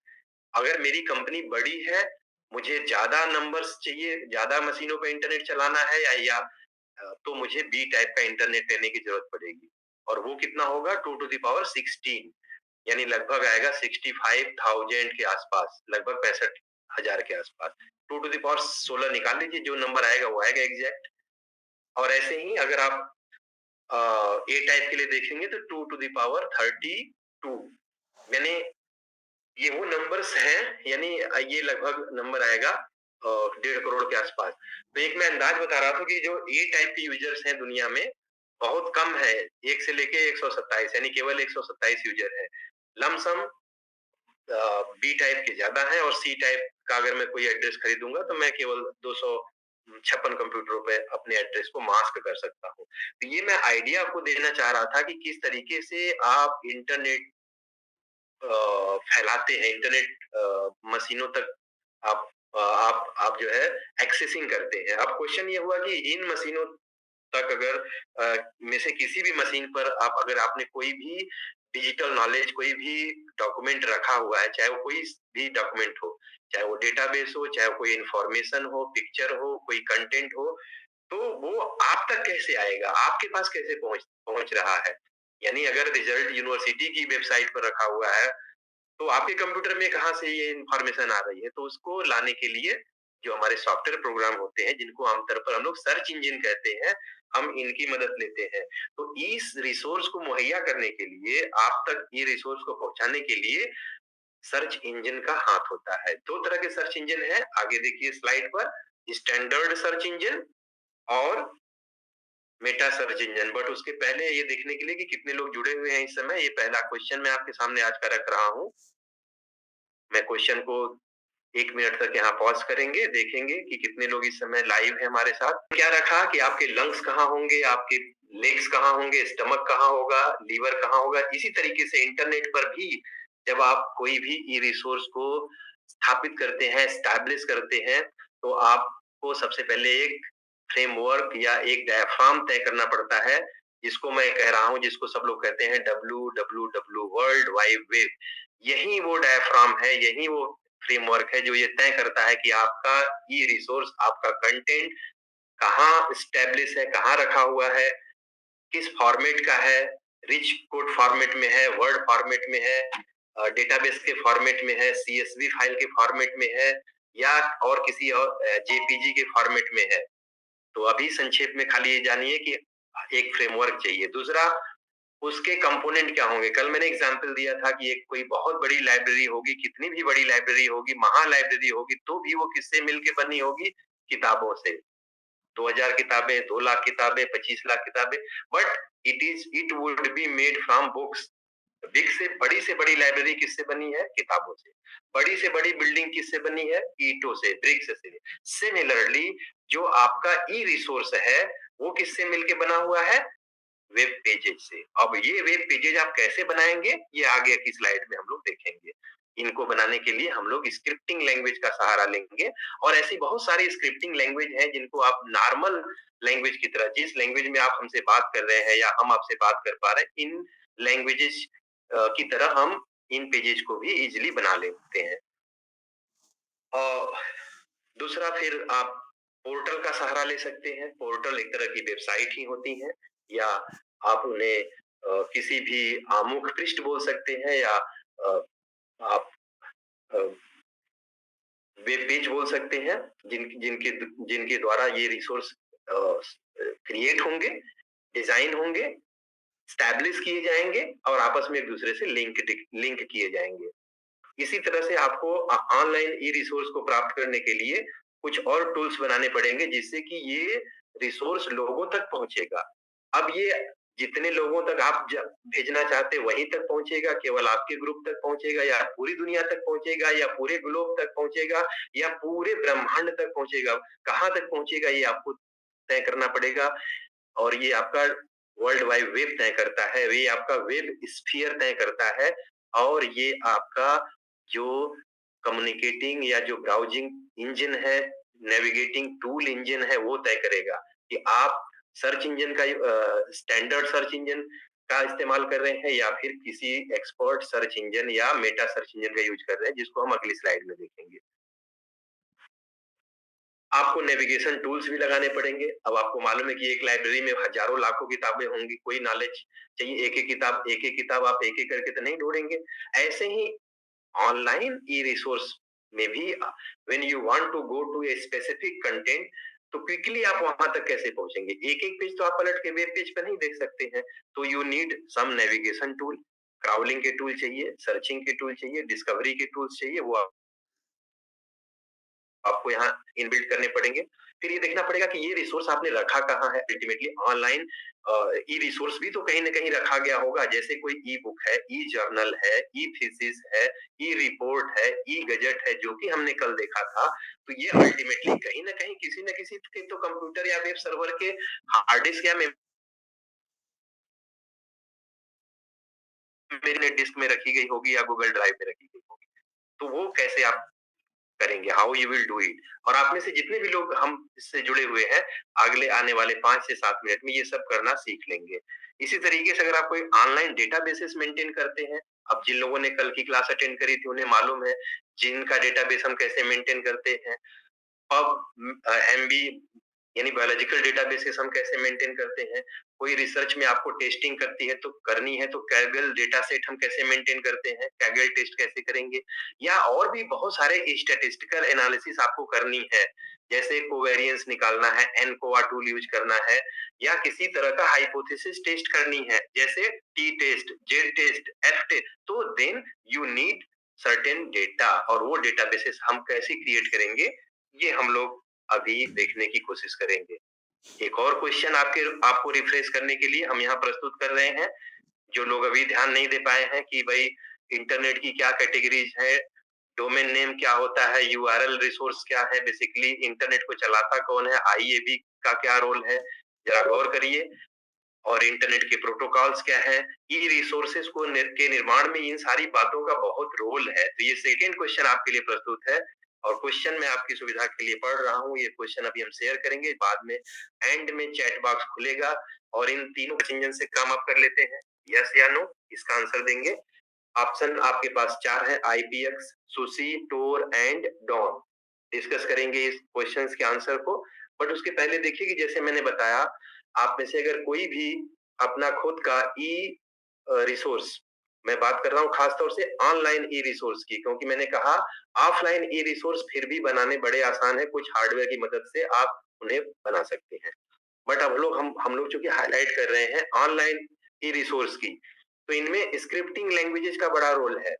अगर मेरी कंपनी बड़ी है, मुझे ज्यादा नंबर्स चाहिए, ज्यादा मशीनों पे इंटरनेट चलाना है या तो मुझे बी टाइप का इंटरनेट लेने की ज़रूरत पड़ेगी और वो कितना होगा 2 टू द पावर 16 यानी लगभग आएगा 65,000 के आसपास, लगभग 65,000 के आसपास। 2 टू द पावर 16 निकाल लीजिए, जो नंबर आएगा वो आएगा एग्ज़ैक्ट। और ऐसे ही अगर आप ए टाइप के लिए देखेंगे तो 2 टू द पावर 32 यानी ये वो नंबर्स हैं, यानी ये लगभग नंबर आएगा 1.5 करोड़ के आसपास। तो एक मैं अंदाज बता रहा था कि जो ए टाइप के यूजर्स हैं दुनिया में बहुत कम है, 1 से लेके 127 यानी केवल 127 यूजर है। लमसम बी टाइप के ज़्यादा हैं और सी टाइप का अगर मैं कोई एड्रेस खरीदूँगा तो मैं केवल 256 कंप्यूटरों पे अपने एड्रेस को मास्क कर सकता हूँ। तो ये मैं आइडिया आपको देना चाह रहा था कि किस तरीके से आप इंटरनेट फैलाते हैं, इंटरनेट मशीनों तक आप जो है एक्सेसिंग करते हैं। अब क्वेश्चन ये हुआ कि इन मशीनों तक अगर में से किसी भी मशीन पर आप अगर आपने कोई भी डिजिटल नॉलेज कोई भी डॉक्यूमेंट रखा हुआ है, चाहे वो कोई भी डॉक्यूमेंट हो, चाहे वो डेटाबेस हो, चाहे वो कोई इन्फॉर्मेशन हो, पिक्चर हो, कोई कंटेंट हो, तो वो आप तक कैसे आएगा? आपके पास कैसे पहुँच पहुँच रहा है? यानी अगर रिजल्ट यूनिवर्सिटी की वेबसाइट पर रखा हुआ है, तो आपके कंप्यूटर में कहाँ से ये इन्फॉर्मेशन आ रही है? तो उसको लाने के लिए जो हमारे सॉफ्टवेयर प्रोग्राम होते हैं, जिनको आमतौर पर हम लोग सर्च इंजन कहते हैं, हम इनकी मदद लेते हैं। तो इस रिसोर्स को मुहैया करने के लिए, आप तक ये रिसोर्स को पहुँचाने के लिए सर्च इंजन का हाथ होता है। 2 तरह के सर्च इंजन हैं, आगे देखिए स्लाइड पर, स्टैंडर्ड सर्च इंजन और मेटा सर्च इंजन। बट उसके पहले ये देखने के लिए कि कितने लोग जुड़े हुए हैं इस समय, ये पहला क्वेश्चन मैं आपके सामने आज का रख रहा हूँ। मैं क्वेश्चन को 1 मिनट तक यहाँ पॉज़ करेंगे, देखेंगे कि कितने लोग इस समय लाइव हैं हमारे साथ। क्या रखा कि आपके लंग्स कहाँ होंगे, आपके लेग्स कहाँ होंगे, स्टमक कहाँ होगा, लीवर कहाँ होगा। इसी तरीके से इंटरनेट पर भी जब आप कोई भी ई-रिसोर्स को स्थापित करते हैं, एस्टैब्लिश करते हैं, तो आपको सबसे पहले एक फ्रेमवर्क या एक डायफ्राम तय करना पड़ता है, जिसको मैं कह रहा हूँ, जिसको सब लोग कहते हैं WWW वर्ल्ड वाइड वेब। यही वो डायफ्राम है, यही वो फ्रेमवर्क है जो ये तय करता है कि आपका ई रिसोर्स, आपका कंटेंट कहाँ एस्टेब्लिश है, कहाँ रखा हुआ है, किस फॉर्मेट का है, रिच कोड फॉर्मेट में है, वर्ड फॉर्मेट में है, डेटाबेस के फॉर्मेट में है, सीएसवी फाइल के फॉर्मेट में है या और किसी और जेपीजी के फॉर्मेट में है। तो अभी संक्षेप में खाली ये जानिए कि एक फ्रेमवर्क चाहिए। दूसरा, उसके कंपोनेंट क्या होंगे? कल मैंने एग्जांपल दिया था कि एक कोई बहुत बड़ी लाइब्रेरी होगी, कितनी भी बड़ी लाइब्रेरी होगी, महा लाइब्रेरी होगी, तो भी वो किससे मिलके बनी होगी? किताबों से। 2000 किताबें, 2 लाख किताबें, 25 लाख किताबें, but it would be made from books. Big से बड़ी लाइब्रेरी किससे बनी है? किताबों से। बड़ी से बड़ी बिल्डिंग किससे बनी है? ईंटों से, ब्रिक्स से। सिमिलरली जो आपका ई रिसोर्स है, वो किससे मिलके बना हुआ है? वेब पेजेज से। अब ये वेब पेजेज आप कैसे बनाएंगे, ये आगे की स्लाइड में हम लोग देखेंगे। इनको बनाने के लिए हम लोग स्क्रिप्टिंग लैंग्वेज का सहारा लेंगे और ऐसी बहुत सारी स्क्रिप्टिंग लैंग्वेज हैं जिनको आप नॉर्मल लैंग्वेज की तरह, जिस लैंग्वेज में आप हमसे बात कर रहे हैं या हम आपसे बात कर पा रहे हैं, इन लैंग्वेजेस की तरह हम इन पेजेज को भी इजीली बना लेते हैं। और दूसरा, फिर आप पोर्टल का सहारा ले सकते हैं। पोर्टल एक तरह की वेबसाइट ही होती है या आप उन्हें किसी भी आमुख पृष्ठ बोल सकते हैं या अ, आप अ, वेब पेज बोल सकते हैं जिनके जिनके द्वारा ये रिसोर्स क्रिएट होंगे, डिजाइन होंगे, स्टैब्लिश किए जाएंगे और आपस में एक दूसरे से लिंक किए जाएंगे। इसी तरह से आपको ऑनलाइन ई रिसोर्स को प्राप्त करने के लिए कुछ और टूल्स बनाने पड़ेंगे जिससे कि ये रिसोर्स लोगों तक पहुंचेगा। अब ये जितने लोगों तक आप भेजना चाहते हैं वहीं तक पहुंचेगा, केवल आपके ग्रुप तक पहुंचेगा या पूरी दुनिया तक पहुंचेगा या पूरे ग्लोब तक पहुंचेगा या पूरे ब्रह्मांड तक पहुंचेगा। कहाँ तक पहुंचेगा ये आपको तय करना पड़ेगा और ये आपका वर्ल्ड वाइड वेब तय करता है, ये आपका वेब स्फीयर तय करता है और ये आपका जो कम्युनिकेटिंग या जो ब्राउजिंग इंजन है, नेविगेटिंग टूल इंजन है, वो तय करेगा कि आप सर्च इंजन का स्टैंडर्ड सर्च इंजन का इस्तेमाल कर रहे हैं या फिर किसी एक्सपर्ट सर्च इंजन या मेटा सर्च इंजन का यूज कर रहे हैं, जिसको हम अगली स्लाइड में देखेंगे। आपको नेविगेशन टूल्स भी लगाने पड़ेंगे। अब आपको मालूम है कि एक लाइब्रेरी में हज़ारों लाखों किताबें होंगी, कोई नॉलेज चाहिए एक-एक किताब आप एक-एक करके तो नहीं ढूँढेंगे। ऐसे ही ऑनलाइन ई-रिसोर्स में भी when you want to go to a specific content तो क्विकली आप वहाँ तक कैसे पहुँचेंगे? एक-एक पेज तो आप पलट के वेब पेज पे नहीं देख सकते हैं। तो you need some navigation tool, crawling के टूल चाहिए, सर्चिंग के टूल चाहिए, डिस्कवरी के टूल्स चाहिए, वो आपको यहाँ इनबिल्ट करने पड़ेंगे। फिर ये देखना पड़ेगा कि ये रिसोर्स आपने रखा कहाँ है अल्टीमेटली ऑनलाइन ई रिसोर्स भी तो कहीं न कहीं रखा गया होगा। जैसे कोई ई बुक है, ई जर्नल है, ई थीसिस है, ई रिपोर्ट है, ई गजेट है, जो कि हमने कल देखा था। तो ये अल्टीमेटली कहीं न कहीं किसी न किसी के तो कंप्यूटर या वेब सर्वर के हार्ड डिस्क या मेमोरी डिस्क में रखी गई होगी या गूगल ड्राइव में रखी गई होगी। तो वो कैसे आप करेंगे, how you will do it. और आप में से जितने भी लोग हम इससे जुड़े हुए हैं, अगले आने वाले 5 से 7 मिनट में ये सब करना सीख लेंगे। इसी तरीके से अगर आप कोई ऑनलाइन डेटाबेसेस मेंटेन करते हैं, अब जिन लोगों ने कल की क्लास अटेंड करी थी उन्हें मालूम है, जिनका डेटाबेस हम कैसे मेंटेन करते हैं। अब एमबी यानी बायोलॉजिकल डेटाबेसेस हम कैसे मेंटेन करते हैं। कोई रिसर्च में आपको टेस्टिंग करती है तो करनी है तो कैगल डेटा सेट हम कैसे मेंटेन करते हैं, कैगल टेस्ट कैसे करेंगे या और भी बहुत सारे स्टैटिस्टिकल एनालिसिस आपको करनी है। जैसे कोवेरिएंस निकालना है, एनकोवा टूल यूज करना है या किसी तरह का हाइपोथेसिस टेस्ट करनी है, जैसे T test, Z test, F test. तो then you need certain data और वो डेटाबेसेस हम कैसे क्रिएट करेंगे ये हम लोग अभी देखने की कोशिश करेंगे। एक और क्वेश्चन आपको रिफ्रेश करने के लिए हम यहाँ प्रस्तुत कर रहे हैं, जो लोग अभी ध्यान नहीं दे पाए हैं कि भाई इंटरनेट की क्या कैटेगरीज है, डोमेन नेम क्या होता है, यूआरएल रिसोर्स क्या है, बेसिकली इंटरनेट को चलाता कौन है, आईएबी का क्या रोल है, जरा गौर करिए। और इंटरनेट के प्रोटोकॉल्स क्या है, ई रिसोर्सेज के निर्माण में इन सारी बातों का बहुत रोल है। तो ये सेकेंड क्वेश्चन आपके लिए प्रस्तुत है और क्वेश्चन मैं आपकी सुविधा के लिए पढ़ रहा हूँ। ये क्वेश्चन अभी हम शेयर करेंगे, बाद में एंड में चैट बॉक्स खुलेगा और इन तीनों इंजन से काम आप कर लेते हैं, यस या नो, इसका आंसर देंगे। ऑप्शन आपके पास 4 है, आईपीएक्स, सुसी, टोर एंड डॉन। डिस्कस करेंगे इस क्वेश्चंस के आंसर को। बट उसके पहले देखिए कि जैसे मैंने बताया, आप में से अगर कोई भी अपना खुद का ई रिसोर्स, मैं बात कर रहा हूँ खास तौर से ऑनलाइन ई रिसोर्स की, क्योंकि मैंने कहा ऑफलाइन ई रिसोर्स फिर भी बनाने बड़े आसान है, कुछ हार्डवेयर की मदद से आप उन्हें बना सकते हैं। बट अब हम लोग चूंकि हाईलाइट कर रहे हैं ऑनलाइन ई रिसोर्स की, तो इनमें स्क्रिप्टिंग लैंग्वेजेस का बड़ा रोल है।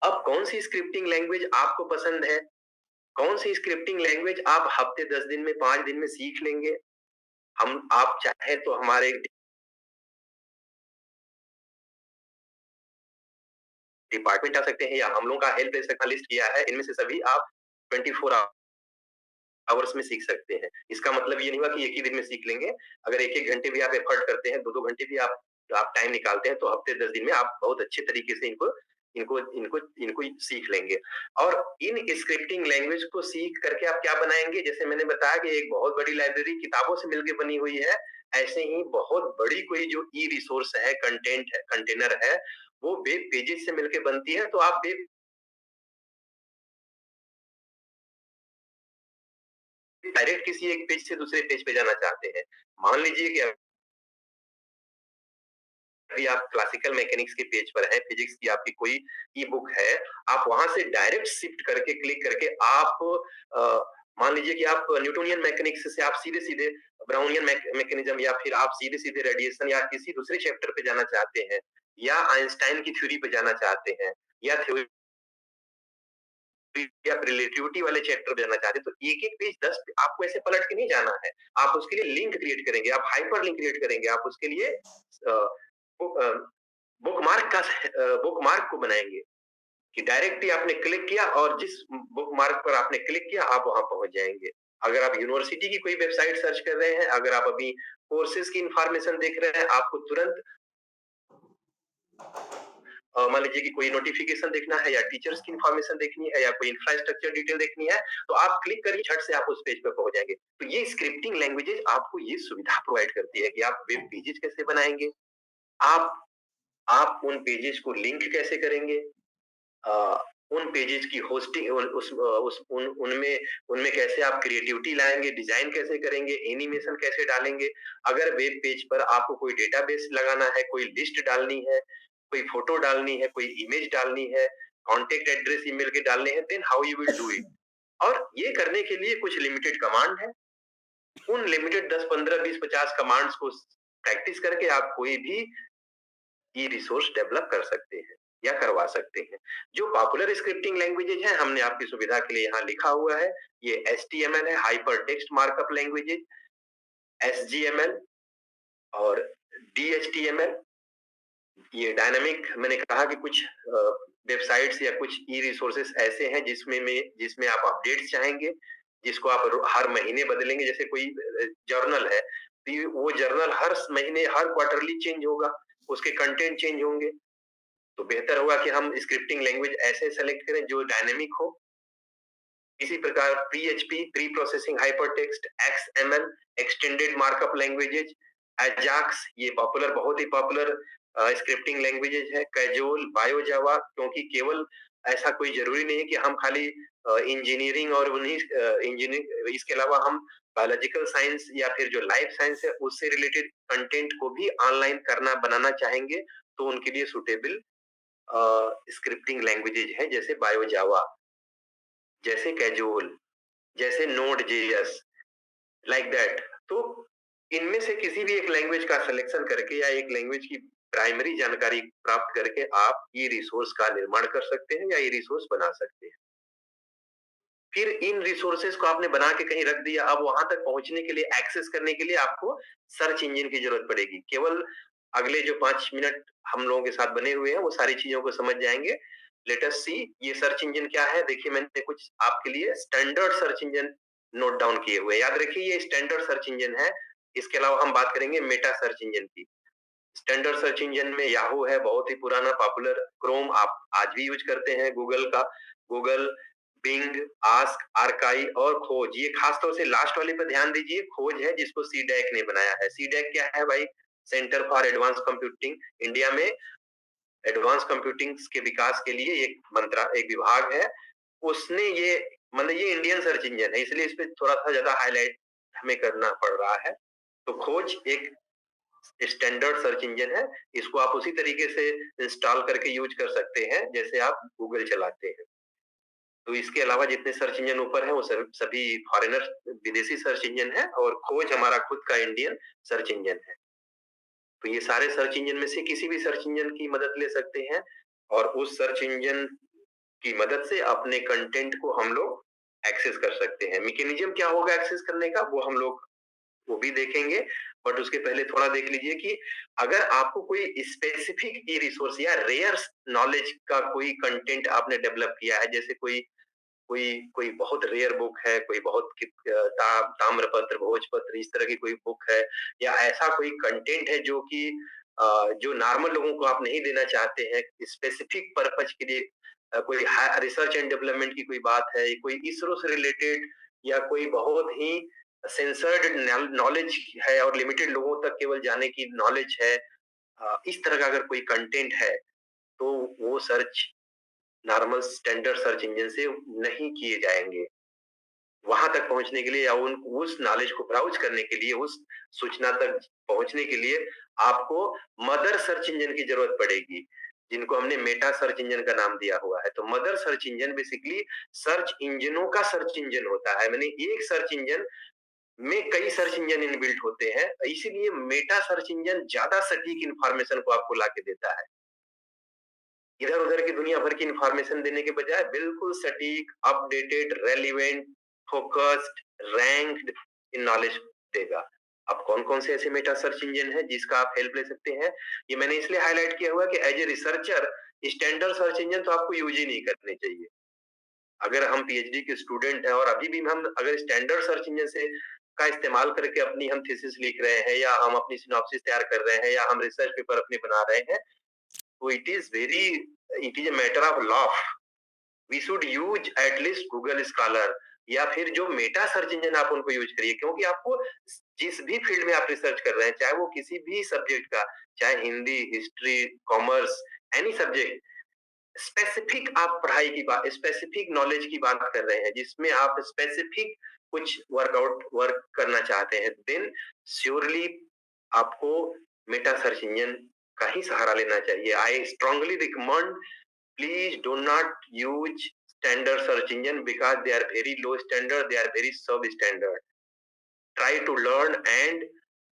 अब कौन सी स्क्रिप्टिंग लैंग्वेज आपको पसंद है, कौन सी स्क्रिप्टिंग लैंग्वेज आप हफ्ते 10 दिन में 5 दिन में सीख लेंगे। हम आप चाहे तो हमारे डिपार्टमेंट आ सकते हैं या हम लोगों का हेल्प डेस्क का लिस्ट किया है, इनमें से सभी आप 24 आवर्स में सीख सकते हैं। इसका मतलब ये नहीं हुआ कि एक ही दिन में सीख लेंगे। अगर 1-1 घंटे भी आप एफर्ट करते हैं, 2-2 घंटे भी आप टाइम निकालते हैं, तो हफ्ते 10 दिन में आप बहुत अच्छे तरीके से इनको इनको इनको इनको सीख लेंगे। और इन स्क्रिप्टिंग लैंग्वेज को सीख करके आप क्या बनाएँगे? जैसे मैंने बताया कि एक बहुत बड़ी लाइब्रेरी किताबों से मिलके बनी हुई है, ऐसे ही बहुत बड़ी कोई जो ई रिसोर्स है, कंटेंट है, कंटेनर है, वो वेब पेजेज़ से मिलके बनती है। तो आप वेब डायरेक्ट किसी एक पेज से दूसरे पेज पे जाना चाहते हैं। मान लीजिए कि अभी आप क्लासिकल मैकेनिक्स के पेज पर हैं, फिजिक्स की आपकी कोई ई बुक है, आप वहाँ से डायरेक्ट शिफ्ट करके क्लिक करके आप अ, मान लीजिए कि आप न्यूटोनियन मैकेनिक्स से आप सीधे-सीधे ब्राउनियन मैकेनिज्म या फिर आप सीधे-सीधे रेडिएशन या किसी दूसरे चैप्टर पे जाना चाहते हैं या आइंस्टाइन की थ्योरी पे जाना चाहते हैं या थ्योरी या रिलेटिविटी वाले चैप्टर पे जाना चाहते हैं, तो एक-एक पेज 10 आपको ऐसे पलट के नहीं जाना है। आप उसके लिए लिंक क्रिएट करेंगे, आप हाइपर लिंक क्रिएट करेंगे, आप उसके लिए अ, बुकमार्क को बनाएँगे कि डायरेक्ट ही आपने क्लिक किया और जिस बुकमार्क पर आपने क्लिक किया आप वहाँ पहुँच जाएँगे। अगर आप यूनिवर्सिटी की कोई वेबसाइट सर्च कर रहे हैं, अगर आप अभी कोर्सेज़ की इन्फॉर्मेशन देख रहे हैं, आपको तुरंत मान लीजिए कि कोई नोटिफिकेशन देखना है या टीचर्स की इन्फॉर्मेशन देखनी है या कोई इंफ्रास्ट्रक्चर डिटेल देखनी है, तो आप क्लिक करिए, झट से आप उस पेज पे पहुँच जाएँगे। तो ये स्क्रिप्टिंग लैंग्वेजेज़ आपको ये सुविधा प्रोवाइड करती है कि आप वेब पेजेज़ कैसे बनाएँगे, आप आप उन पेजेज़ को लिंक कैसे करेंगे, अ, उन पेजेज़ की होस्टिंग उस उन उनमें उनमें कैसे आप क्रिएटिविटी लाएँगे, डिज़ाइन कैसे करेंगे, एनिमेशन कैसे डालेंगे। अगर वेब पेज पर आपको कोई डेटाबेस लगाना है, कोई लिस्ट डालनी है, कोई फ़ोटो डालनी है, कोई इमेज डालनी है, कॉन्टैक्ट एड्रेस ईमेल के डालने हैं, then how you will do it. और ये करने के लिए कुछ लिमिटेड कमांड है। उन लिमिटेड 10, 15, 20, 50 कमांड्स को प्रैक्टिस करके आप कोई भी ई रिसोर्स डेवलप कर सकते हैं या करवा सकते हैं। जो पॉपुलर स्क्रिप्टिंग लैंग्वेजेज हैं, हमने आपकी सुविधा के लिए यहाँ लिखा हुआ है। ये एचटीएमएल है, हाइपर टेक्स्ट मार्कअप लैंग्वेजेज, एसजीएमएल और डीएचटीएमएल। ये डायनामिक मैंने कहा कि कुछ वेबसाइट्स या कुछ ई रिसोर्सेस ऐसे हैं जिसमें आप अपडेट्स चाहेंगे, जिसको आप हर महीने बदलेंगे। जैसे कोई जर्नल है, तो वो जर्नल हर महीने, हर क्वार्टरली चेंज होगा, उसके कंटेंट चेंज होंगे। तो बेहतर होगा कि हम स्क्रिप्टिंग लैंग्वेज ऐसे सेलेक्ट करें जो डायनेमिक हो। इसी प्रकार PHP, pre processing hypertext, XML, extended markup languages, AJAX, ये पॉपुलर, बहुत ही पॉपुलर स्क्रिप्टिंग लैंग्वेजेज है। कैजुअल, बायोजावा, क्योंकि केवल ऐसा कोई जरूरी नहीं है कि हम खाली इंजीनियरिंग और उन्हीं इंजीनियरिंग, इसके अलावा हम बायोलॉजिकल साइंस या फिर जो लाइफ साइंस है उससे रिलेटेड कंटेंट को भी ऑनलाइन करना बनाना चाहेंगे, तो उनके लिए सुटेबल स्क्रिप्टिंग लैंग्वेजेज है, जैसे बायोजावा, जैसे कैजुअल, जैसे नोड जेएस, लाइक दैट। तो इनमें से किसी भी एक लैंग्वेज का सिलेक्शन करके या एक लैंग्वेज की प्राइमरी जानकारी प्राप्त करके आप ये रिसोर्स का निर्माण कर सकते हैं या ये रिसोर्स बना सकते हैं। फिर इन रिसोर्सेज को आपने बना के कहीं रख दिया, अब वहां तक पहुंचने के लिए, एक्सेस करने के लिए आपको सर्च इंजन की जरूरत पड़ेगी। केवल अगले जो 5 मिनट हम लोगों के साथ बने हुए हैं वो सारी चीजों को समझ जाएंगे। लेट अस सी ये सर्च इंजन क्या है। देखिए, मैंने कुछ आपके लिए standard search engine note down किए हुए। याद रखिए, ये स्टैंडर्ड सर्च इंजन है। इसके अलावा हम बात करेंगे मेटा सर्च इंजन की। स्टैंडर्ड सर्च इंजन में याहू है, बहुत ही पुराना पॉपुलर। क्रोम आप आज भी यूज करते हैं, गूगल का गूगल, बिंग, आस्क, आर्काई और खोज। ये खास तौर से लास्ट वाले पे ध्यान दीजिए, खोज है जिसको सीडैक ने बनाया है। सीडैक क्या है भाई? Centre for advance computing. India में एडवांस कंप्यूटिंग के विकास के लिए एक विभाग है। उसने ये, मतलब ये इंडियन सर्च इंजन है, इसलिए इस पे थोड़ा सा ज्यादा हाईलाइट हमें करना पड़ रहा है। तो खोज एक स्टैंडर्ड सर्च इंजन है। इसको आप उसी तरीके से इंस्टॉल करके यूज कर सकते हैं जैसे आप गूगल चलाते हैं। तो इसके अलावा जितने सर्च इंजन ऊपर हैं वो सभी फॉरेनर, विदेशी सर्च इंजन है, और खोज हमारा खुद का इंडियन सर्च इंजन है। तो ये सारे सर्च इंजन में से किसी भी सर्च इंजन की मदद ले सकते हैं, और उस सर्च इंजन की मदद से अपने कंटेंट को हम लोग एक्सेस कर सकते हैं। मैकेनिज्म क्या होगा एक्सेस करने का, वो हम लोग वो भी देखेंगे। बट उसके पहले थोड़ा देख लीजिए कि अगर आपको कोई स्पेसिफिक ई रिसोर्स या रेयर नॉलेज का कोई कंटेंट आपने डेवलप किया है, जैसे कोई कोई कोई बहुत रेयर बुक है, कोई बहुत ताम्रपत्र, भोजपत्र, इस तरह की कोई बुक है, या ऐसा कोई कंटेंट है जो कि जो नॉर्मल लोगों को आप नहीं देना चाहते हैं, स्पेसिफिक पर्पज के लिए, कोई रिसर्च एंड डेवलपमेंट की कोई बात है, कोई इसरो से रिलेटेड, या कोई बहुत ही सेंसर्ड नॉलेज है और लिमिटेड लोगों तक केवल जाने की नॉलेज है, इस तरह का अगर कोई कंटेंट है, तो वो search normal standard search engine से नहीं किए जाएंगे। वहां तक पहुंचने के लिए या उस नॉलेज को ब्राउज करने के लिए, उस सूचना तक पहुंचने के लिए आपको मदर सर्च इंजन की जरूरत पड़ेगी, जिनको हमने मेटा सर्च इंजन का नाम दिया हुआ है। तो mother search engine basically search इंजनों का सर्च इंजन होता है, मैंने एक सर्च इंजन में कई सर्च इंजन इनबिल्ट होते हैं, इसीलिए मेटा सर्च इंजन ज्यादा सटीक इंफॉर्मेशन को आपको ला के देता है। इधर उधर की दुनिया भर की इंफॉर्मेशन देने के बजाय बिल्कुल सटीक, updated, relevant, focused, ranked in knowledge देगा। अब कौन कौन से ऐसे मेटा सर्च इंजन है जिसका आप हेल्प ले सकते हैं, ये मैंने इसलिए हाईलाइट किया हुआ कि as a researcher standard search engine तो आपको यूज ही नहीं करने चाहिए। अगर हम पीएचडी के स्टूडेंट हैं और अभी भी हम अगर स्टैंडर्ड सर्च इंजन से का इस्तेमाल करके अपनी हम थीसिस लिख रहे हैं, या हम अपनी सिनॉप्सिस तैयार कर रहे हैं, या हम रिसर्च पेपर अपने बना रहे हैं, तो it is a matter of law, we should use at least Google Scholar, या फिर जो मेटा सर्च इंजन आप उनको यूज करिए। क्योंकि आपको जिस भी फील्ड में आप रिसर्च कर रहे हैं, चाहे वो किसी भी सब्जेक्ट का, चाहे Hindi, history, commerce, any subject, specific आप पढ़ाई की बात, स्पेसिफिक नॉलेज की बात कर रहे हैं, जिसमें आप स्पेसिफिक कुछ वर्क करना चाहते हैं, देन श्योरली आपको मेटा सर्च इंजन का ही सहारा लेना चाहिए। I strongly recommend, please do not use standard search engine because they are very low standard, they are very substandard. Try to learn and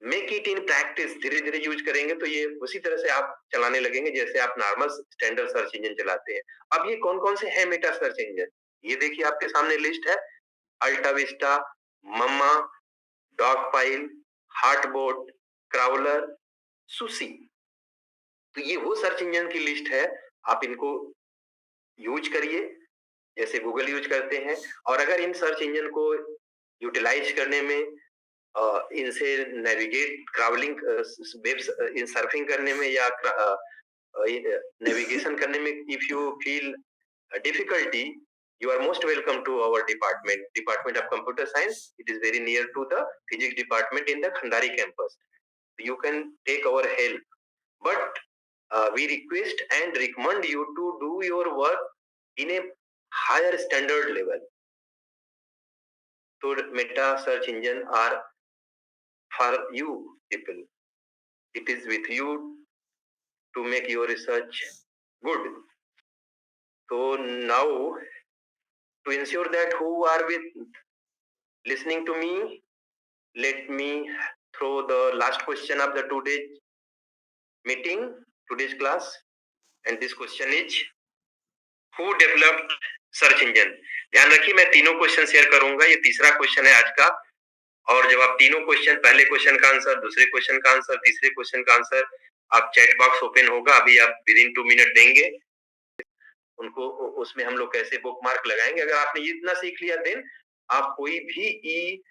make it in practice। धीरे धीरे use करेंगे तो ये उसी तरह से आप चलाने लगेंगे जैसे आप नॉर्मल स्टैंडर्ड सर्च इंजन चलाते हैं। अब ये कौन कौन से है मेटा सर्च इंजन, ये देखिए आपके सामने लिस्ट है। अल्टा विस्टा, मम्मा, डॉग पाइल, हार्टबोट, क्राउलर, सुसी। तो ये वो सर्च इंजन की लिस्ट है, आप इनको यूज करिए जैसे गूगल यूज करते हैं। और अगर इन सर्च इंजन को यूटिलाइज करने में इनसे नेविगेट क्राउलिंग वेब इन सर्फिंग करने में या नेविगेशन करने में if you feel difficulty, you are most welcome to our department of computer science. It is very near to the physics department in the Khandari campus. You can take our help, but we request and recommend you to do your work in a higher standard level. So meta search engine are for you people. It is with you to make your research good. So now, to ensure that who are with listening to me, let me throw the last question of the today's meeting, today's class, and this question is, who developed search engine? ध्यान रखिए, मैं तीनों question share करूंगा, ये तीसरा question है आज का। और जब आप तीनों क्वेश्चन, पहले क्वेश्चन का आंसर, दूसरे क्वेश्चन का आंसर, तीसरे क्वेश्चन का आंसर, आप चैट बॉक्स ओपन होगा, अभी आप विद इन 2 मिनट देंगे उनको, उसमें हम लोग कैसे बुक मार्क लगाएंगे। अगर आपने ये इतना सीख लिया, देन आप कोई भी